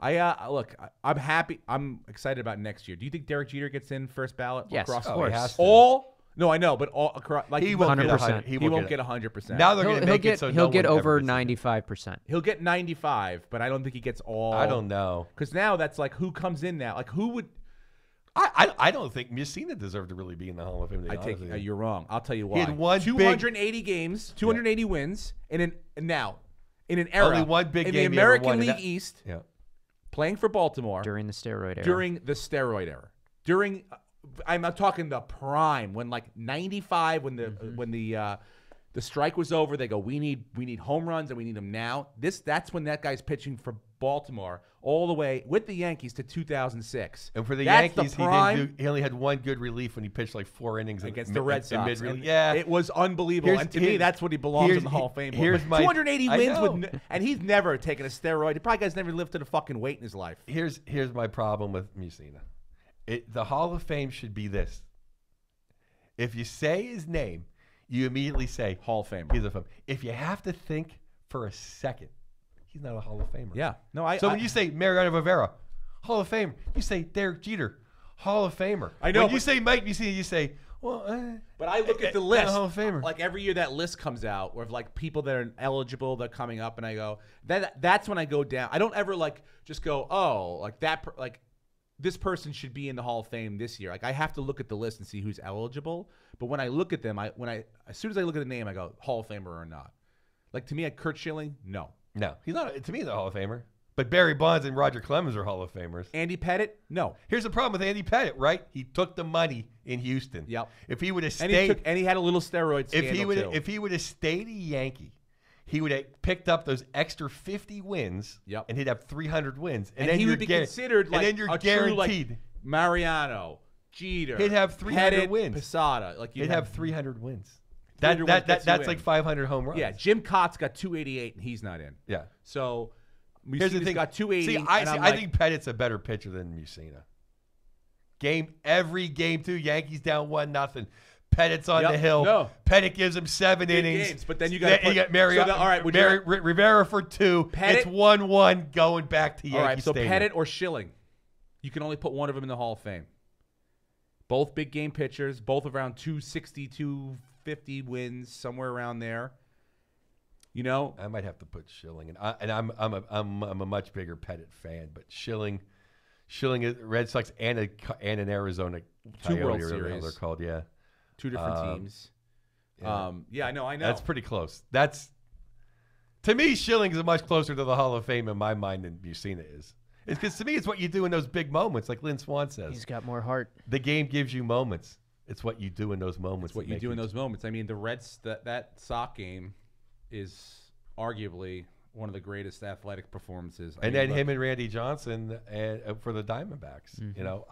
I'm happy. I'm excited about next year. Do you think Derek Jeter gets in first ballot? Yes, across of the board? course. He has to. All? No, I know, but all across. Like He won't get 100%. 100%. He won't get 100%. Now they're going to He'll make get it so he'll no get one over ever gets it. 95%. He'll get 95, but I don't think he gets all. I don't know. Because now that's like who comes in now? Like who would? I don't think Messina deserved to really be in the Hall of Fame. I take you're wrong. I'll tell you why. He had one 280 games, 280 wins, in an era Only one big in game the he ever American won, and League that- East, Yeah. playing for Baltimore During the steroid era. during the steroid era. During I'm talking the prime when like 95 when the strike was over. They go, we need home runs and we need them now. That's when that guy's pitching for Baltimore all the way with the Yankees to 2006. And for the That's Yankees, he only had one good relief when he pitched like 4 innings against the Red Sox. And yeah, it was unbelievable. And to me, that's what he belongs in the Hall of Fame. Here's my 280 wins and he's never taken a steroid. He probably has never lifted a fucking weight in his life. Here's my problem with Messina. The Hall of Fame should be this. If you say his name, you immediately say Hall of Famer. He's a Famer. If you have to think for a second, he's not a Hall of Famer. Yeah. No, when you say Mariano Rivera, Hall of Famer, you say Derek Jeter, Hall of Famer. I know. When you say Mike Messina, you say, well, but I look at the list. Hall of Famer. Like every year that list comes out of like people that are eligible that are coming up, and I go, that's when I go down. I don't ever like just go, oh, like that, like this person should be in the Hall of Fame this year. Like I have to look at the list and see who's eligible. But when I look at them, as soon as I look at the name, I go Hall of Famer or not. Like to me, like Kurt Schilling, no. No, he's not. To me, he's a Hall of Famer. But Barry Bonds and Roger Clemens are Hall of Famers. Andy Pettitte, no. Here's the problem with Andy Pettitte, right? He took the money in Houston. Yep. If he would have stayed, and he had a little steroid scandal too. If he would have stayed a Yankee, he would have picked up those extra 50 wins. Yep. And he'd have 300 wins, and then he would be considered like and then you're a guaranteed. True, like, Mariano, Jeter. He'd have 300 Pettitte, wins. Posada, like he'd have 300 wins. 300 wins That's like 500 home runs. Yeah, Jim Cott's got 288 and he's not in. Yeah. So here's the thing. Got 280. I think Pettitte's a better pitcher than Messina. Every game too. Yankees down 1-0. Pettit's on the hill. No. Pettitte gives him 7 Big innings. games, but then you got Mariano. all right, Rivera for 2. Pettitte, it's 1-1 going back to Yankee All right, so Stadium. Pettitte or Schilling, you can only put one of them in the Hall of Fame. Both big game pitchers, both around 260, 250 wins, somewhere around there. You know, I might have to put Schilling, and I'm a much bigger Pettitte fan, but Schilling is Red Sox and an Arizona Two Coyote, World or whatever Series. they're called. Yeah, 2 different teams. Yeah. I know. That's pretty close. To me, Schilling is much closer to the Hall of Fame in my mind than Messina is. It's because to me, it's what you do in those big moments, like Lynn Swan says. He's got more heart. The game gives you moments. It's what you do in those moments. It's what you do in those moments. I mean, the Reds that Sox game is arguably one of the greatest athletic performances. And then him and Randy Johnson for the Diamondbacks. Mm-hmm. You know,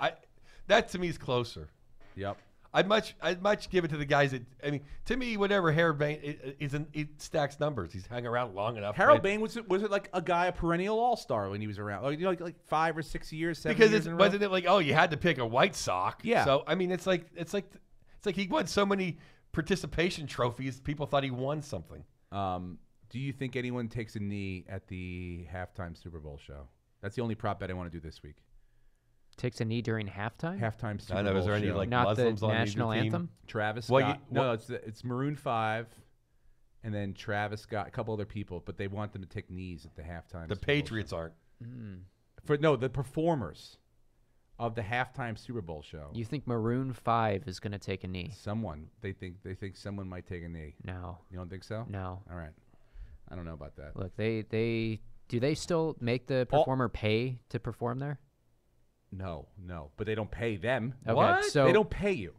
that to me is closer. Yep. I'd much give it to the guys that. I mean, to me, whatever Harold Bain it stacks numbers. He's hung around long enough. Harold Bain was it like a guy, a perennial all-star when he was around? Like 5 or 6 years, 7 because years in a row? wasn't it like, oh, you had to pick a White Sox? Yeah. So I mean, it's like he won so many participation trophies. People thought he won something. Do you think anyone takes a knee at the halftime Super Bowl show? That's the only prop bet I want to do this week. Takes a knee during halftime? Halftime Super I know. Bowl Is there any show. like Not Muslims the on national either team? anthem? Travis Well, Scott. No, it's Maroon 5, and then Travis Scott, a couple other people, but they want them to take knees at the halftime. The Super Bowl Patriots aren't. the performers of the halftime Super Bowl show. You think Maroon 5 is going to take a knee? Someone they think someone might take a knee. No. You don't think so? No. All right. I don't know about that. Look, do they still make the performer pay to perform there? No, but they don't pay them. Okay, What? so They don't pay you.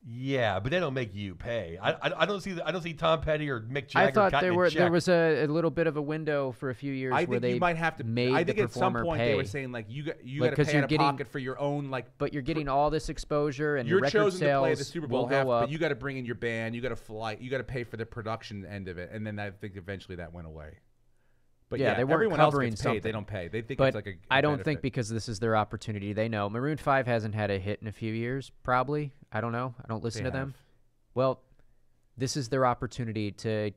Yeah, but they don't make you pay. I don't see Tom Petty or Mick Jagger. I thought cutting a there check. was a little bit of a window for a few years I where think they you might have to. made I think the at some performer point pay. they were saying like you got Like, to 'cause pay you're out of getting- pocket for your own like. But you're getting all this exposure and You're record chosen to sales play the Super Bowl will half, go up. but you got to bring in your band. You got to fly. You got to pay for the production end of it, and then I think eventually that went away. But Yeah, they weren't everyone else covering gets paid. They something. don't pay. They think But it's like a I don't benefit. think because this is their opportunity. They know Maroon 5 hasn't had a hit in a few years. Probably. I don't know. I don't listen They to them. have. Well, this is their opportunity to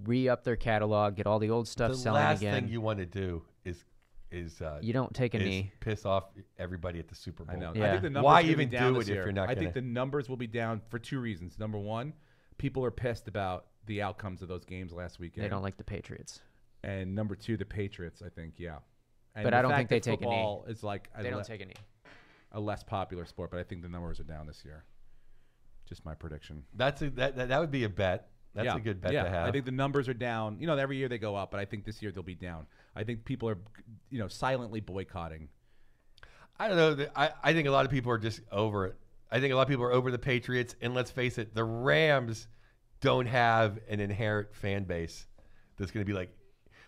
re-up their catalog, get all the old stuff the selling last again. thing you want to do is you don't take a is knee. piss off everybody at the Super Bowl. I know. Yeah. I think the numbers Why are gonna even be down do this it if year. you're not I think gonna- the numbers will be down for two reasons. Number one, people are pissed about the outcomes of those games last weekend. They don't like the Patriots. And number two, the Patriots. I think, yeah. And But the I don't fact think they that take a knee. football is like They don't take a knee. a less popular sport, but I think the numbers are down this year. Just my prediction. That would be a bet. That's a good bet to have. I think the numbers are down. You know, every year they go up, but I think this year they'll be down. I think people are, silently boycotting. I don't know. I think a lot of people are just over it. I think a lot of people are over the Patriots, and let's face it, the Rams don't have an inherent fan base that's going to be like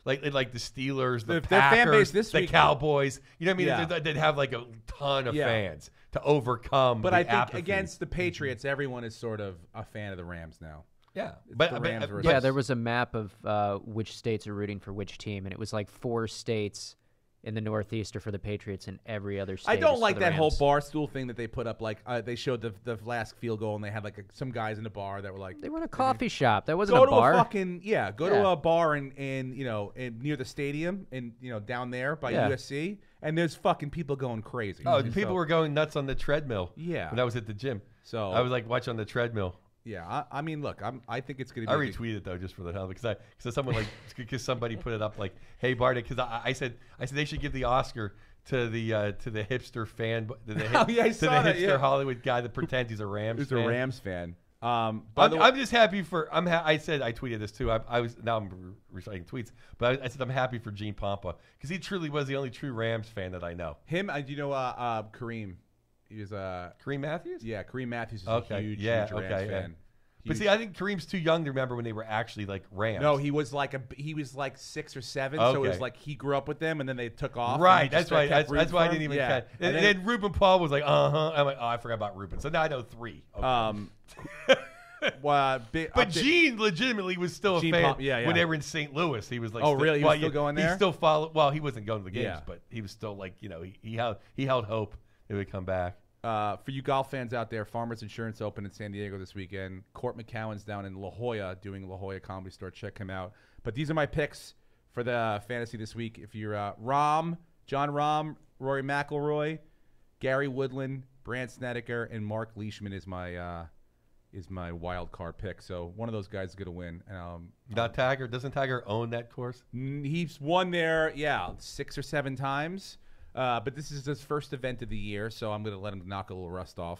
the Steelers, the Their Packers, fan base this the week- Cowboys. You know what I mean? Yeah. They'd have like a ton of Yeah. fans to overcome. But the I think apathy. against the Patriots, everyone is sort of a fan of the Rams now. yeah, the Rams versus- Yeah, there was a map of which states are rooting for which team, and it was like 4 states in the Northeast are for the Patriots, and every other state I don't is like for the that whole Rams. barstool thing that they put up. Like they showed the last field goal, and they had like some guys in the bar that were like, They were in a coffee shop. That wasn't go a to bar. a fucking to Yeah. a bar in near the stadium and down there by Yeah. USC, and there's fucking people going crazy. Oh, the people were going nuts on the treadmill. Yeah. when I was at the gym. So I was like watching on the treadmill. yeah. I mean, look, I think it's gonna be. I a big- retweeted though just for the hell because because somebody put it up like, hey Bartnick, because I said they should give the Oscar to the hipster fan, Oh, yeah, I to the saw that, hipster yeah. Hollywood guy that pretends he's a Rams Who's fan. a Rams fan? By the way, I'm just happy for I said I tweeted this too. I'm reciting tweets, but I said I'm happy for Gene Pompa because he truly was the only true Rams fan that I know. him. Kareem. He was Kareem Matthews. yeah. Kareem Matthews is Okay. a huge Yeah, Rams okay, yeah. fan. But see, I think Kareem's too young to remember when they were actually like Rams. No, he was like 6 or 7, so it Okay. was like he grew up with them, and then they took off. and Right, he just that's why. kept rooting That's why I for didn't him. even Yeah. catch. And then Ruben Paul was like, I'm like, oh, I forgot about Ruben. So now I know 3. Okay. Big but update- Gene legitimately was still a Gene fan Pom- yeah. when they were in St. Louis. He was like, Oh, really? He was still going there? He still followed. Well, he wasn't going to the games, Yeah. but he was still like, he held hope it would come back. For you golf fans out there, Farmers Insurance Open in San Diego this weekend. Court McCowan's down in La Jolla doing La Jolla Comedy Store. Check him out. But these are my picks for the fantasy this week. If you're John Rahm, Rory McIlroy, Gary Woodland, Brandt Snedeker, and Mark Leishman is my wild card pick. So one of those guys is going to win. Not Tiger. Doesn't Tiger own that course? He's won there, 6 or 7 times. But this is his first event of the year, so I'm going to let him knock a little rust off.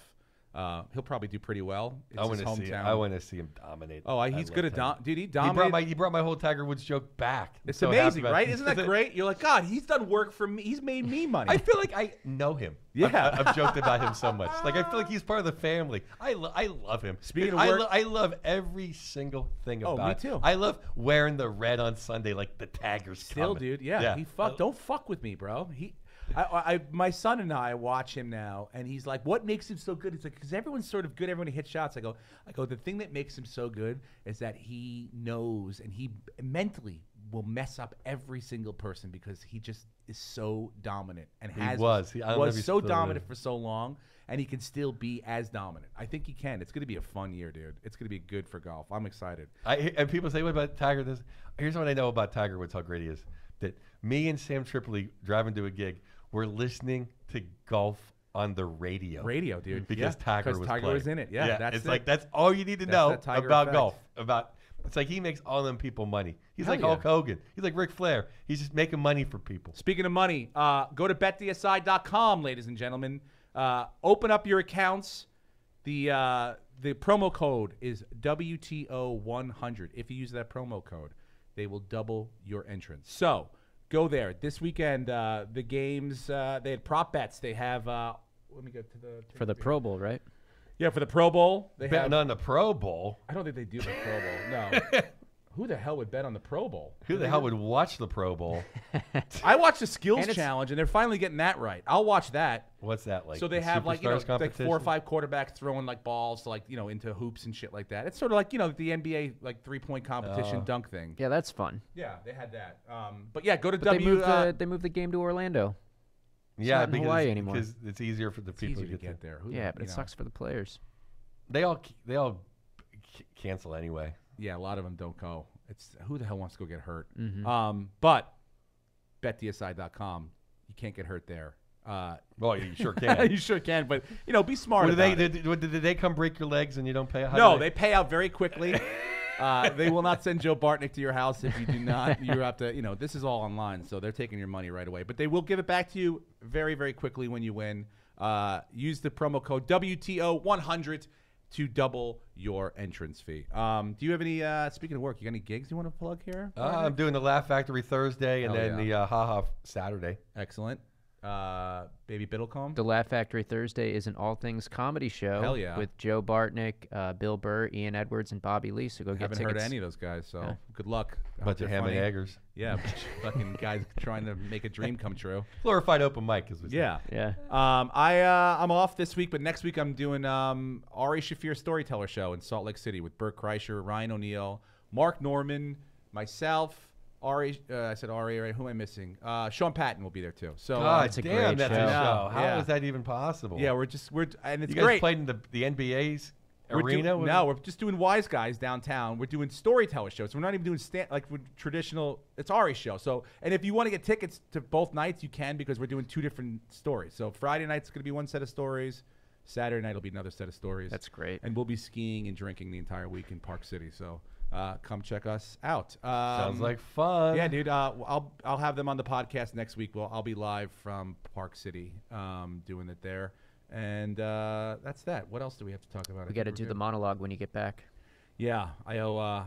He'll probably do pretty well. It's I his want to see. hometown. I want to see him dominate. Oh, he's I good love at Tiger. dude. He He dominated. brought my whole Tiger Woods joke back. I'm It's so happy amazing, about it. right? Isn't that great? You're like, God, he's done work for me. He's made me money. I feel like I know him. Yeah. I've joked about him so much. Like I feel like he's part of the family. I love him. Speaking of I, work- I love every single thing Oh, about me it. too. I love wearing the red on Sunday like the Taggers. Still, coming. dude. Yeah. Don't fuck with me, bro. My son and I watch him now, and he's like, "What makes him so good?" He's like, "Because everyone's sort of good. Everyone hits shots." I go, "The thing that makes him so good is that he knows, and he mentally will mess up every single person because he just is so dominant and was. I don't know if he's so still dominant is. for so long, and he can still be as dominant. I think he can. It's going to be a fun year, dude. It's going to be good for golf. I'm excited. And people say, "What about Tiger?" Here's what I know about Tiger Woods. How great he is. That me and Sam Tripoli driving to a gig. We're listening to golf on the radio. Radio, dude. Because Tiger was Tiger playing. was in it. Yeah, that's it's it. like that's all you need to That's know that Tiger about effect. golf. It's like he makes all them people money. He's Hell like yeah. Hulk Hogan. He's like Ric Flair. He's just making money for people. Speaking of money, go to betdsi.com, ladies and gentlemen. Open up your accounts. The promo code is WTO100. If you use that promo code, they will double your entrance. So go there. This weekend, the games, they had prop bets. They have, let me get to the... For the Pro Bowl, right? Yeah, for the Pro Bowl. They Betting have, on the Pro Bowl. I don't think they do the Pro Bowl. No. Who the hell would bet on the Pro Bowl? Who the hell would watch the Pro Bowl? I watched the skills And it's- challenge, and they're finally getting that right. I'll watch that. What's that like? So they the have like Superstars like 4 or competition? 5 quarterbacks throwing like balls to into hoops and shit like that. It's sort of like the NBA like 3-point competition dunk thing. Yeah, that's fun. Yeah, they had that. But yeah, go to But they moved the game to Orlando. Yeah, not in because, Hawaii anymore. because it's easier for the it's people easier to get there. there. Who- Yeah, but you it know. sucks for the players. They all cancel anyway. Yeah, a lot of them don't go. It's who the hell wants to go get hurt? Mm-hmm. But betdsi.com. You can't get hurt there. Well, you sure can. You sure can, but be smart Well, about it. did they come break your legs and you don't pay? No, they pay out very quickly. They will not send Joe Bartnick to your house if you do not. You have to, this is all online, so they're taking your money right away. But they will give it back to you very, very quickly when you win. Use the promo code WTO100 to double your entrance fee. Do you have any, speaking of work, you got any gigs you want to plug here? I'm doing the Laugh Factory Thursday and Hell then the Ha Saturday. Excellent. Baby Biddlecombe. The Laugh Factory Thursday is an all things comedy show. Hell yeah. With Joe Bartnick, Bill Burr, Ian Edwards, and Bobby Lee. So go get Haven't tickets. heard of any of those guys, so good luck. I hope Bunch of they're ham and funny. eggers. Yeah, fucking guys trying to make a dream come true. Glorified open mic, as we say. Yeah. Yeah. I'm off this week, but next week I'm doing Ari Shaffir Storyteller Show in Salt Lake City with Bert Kreischer, Ryan O'Neal, Mark Norman, myself, Ari. I said Ari, right? Who am I missing? Sean Patton will be there too. So God That's a damn, great that's show. a show. How Yeah. is that even possible? yeah, and it's You guys great. played in the NBA's arena? No, we're just doing Wise Guys downtown. We're doing storyteller shows. We're not even doing traditional. It's Ari's show. So, and if you want to get tickets to both nights, you can because we're doing two different stories. So Friday night's going to be one set of stories. Saturday night will be another set of stories. That's great. And we'll be skiing and drinking the entire week in Park City. So come check us out. Sounds like fun. Yeah, dude. I'll have them on the podcast next week. Well, I'll be live from Park City, doing it there. And that's that. What else do we have to talk about? We got to do the monologue when you get back. Yeah, I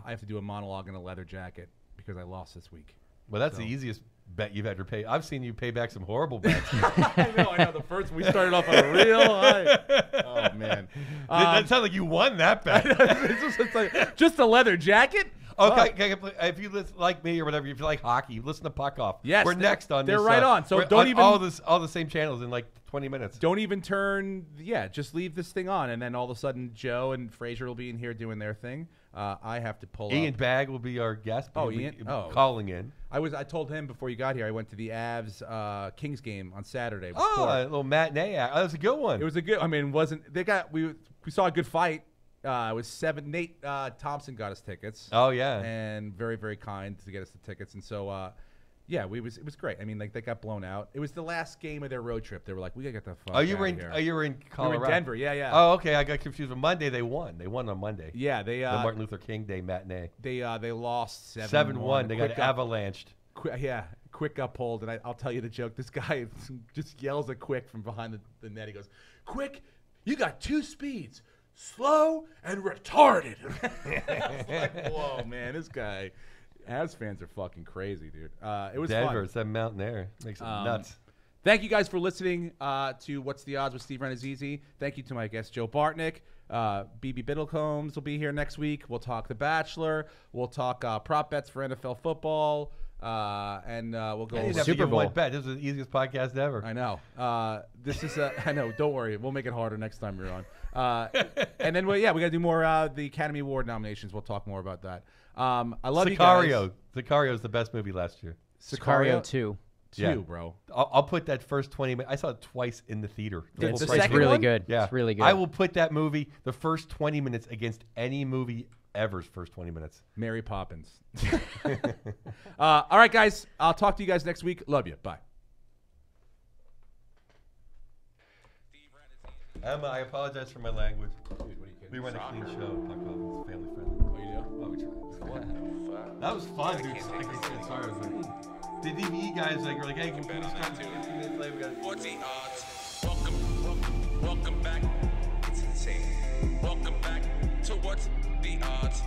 have to do a monologue in a leather jacket because I lost this week. Well, that's the easiest bet you've had to pay. I've seen you pay back some horrible bets. I know. The first we started off on a real high. Oh man, That sounds like you won that bet. it's like, just a leather jacket. Okay, if you listen, like me or whatever, if you like hockey, listen to Puck Off. Yes, we're next on. they're this, right on. So we're don't on even all the same channels in like 20 minutes. Don't even turn. Yeah, just leave this thing on, and then all of a sudden, Joe and Fraser will be in here doing their thing. I have to pull. Ian up. Bagg will be our guest. Oh, Ian. Oh. Calling in. I told him before you got here. I went to the Avs Kings game on Saturday. with Oh, Court. a little matinee act. Oh, that was a good one. It was a good. I mean, we saw a good fight. It was 7. Nate Thompson got us tickets. Oh yeah. And very, very kind to get us the tickets. And so, yeah, it was great. I mean, like they got blown out. It was the last game of their road trip. They were like, we gotta get the fuck. You were in. here. You were in We Colorado. were in Denver. Yeah, yeah. Oh, okay. I got confused. On Monday they won. They won on Monday. Yeah, they The Martin Luther King Day matinee. they lost 7-1. They got Quick up- avalanched. Quick uphold, and I'll tell you the joke. This guy just yells at Quick from behind the net. He goes, "Quick, you got two speeds, slow and retarded." I was like, whoa, man, this guy. Avs fans are fucking crazy, dude. It was Denver. fun. It's that mountain there. Makes it nuts. Thank you guys for listening to What's the Odds with Steve Renazizi. Thank you to my guest, Joe Bartnick. BB Biddlecombs will be here next week. We'll talk The Bachelor. We'll talk prop bets for NFL football. And we'll go You over didn't have to Super give one Bowl. bet. This is the easiest podcast ever. I know. This is I know. Don't worry. We'll make it harder next time you're on. And then, we got to do more the Academy Award nominations. We'll talk more about that. I love you guys. Sicario is the best movie last year. Sicario 2. Yeah. Bro. I'll put that first 20 minutes. I saw it twice in the theater. The It's second really one? good. Yeah. It's really good. I will put that movie, the first 20 minutes, against any movie ever's first 20 minutes. Mary Poppins. All right, guys. I'll talk to you guys next week. Love you. Bye. Emma, I apologize for my language. Dude, what are you kidding? We run a clean show. Puck Off. It's family friendly. Oh, you do? Oh, we try. That was fun, dude. Like I said, sorry. The DVE guys were like, hey, can we start 15 minutes late? We got What's the odds? Welcome back. It's insane. Welcome back to What's the Odds.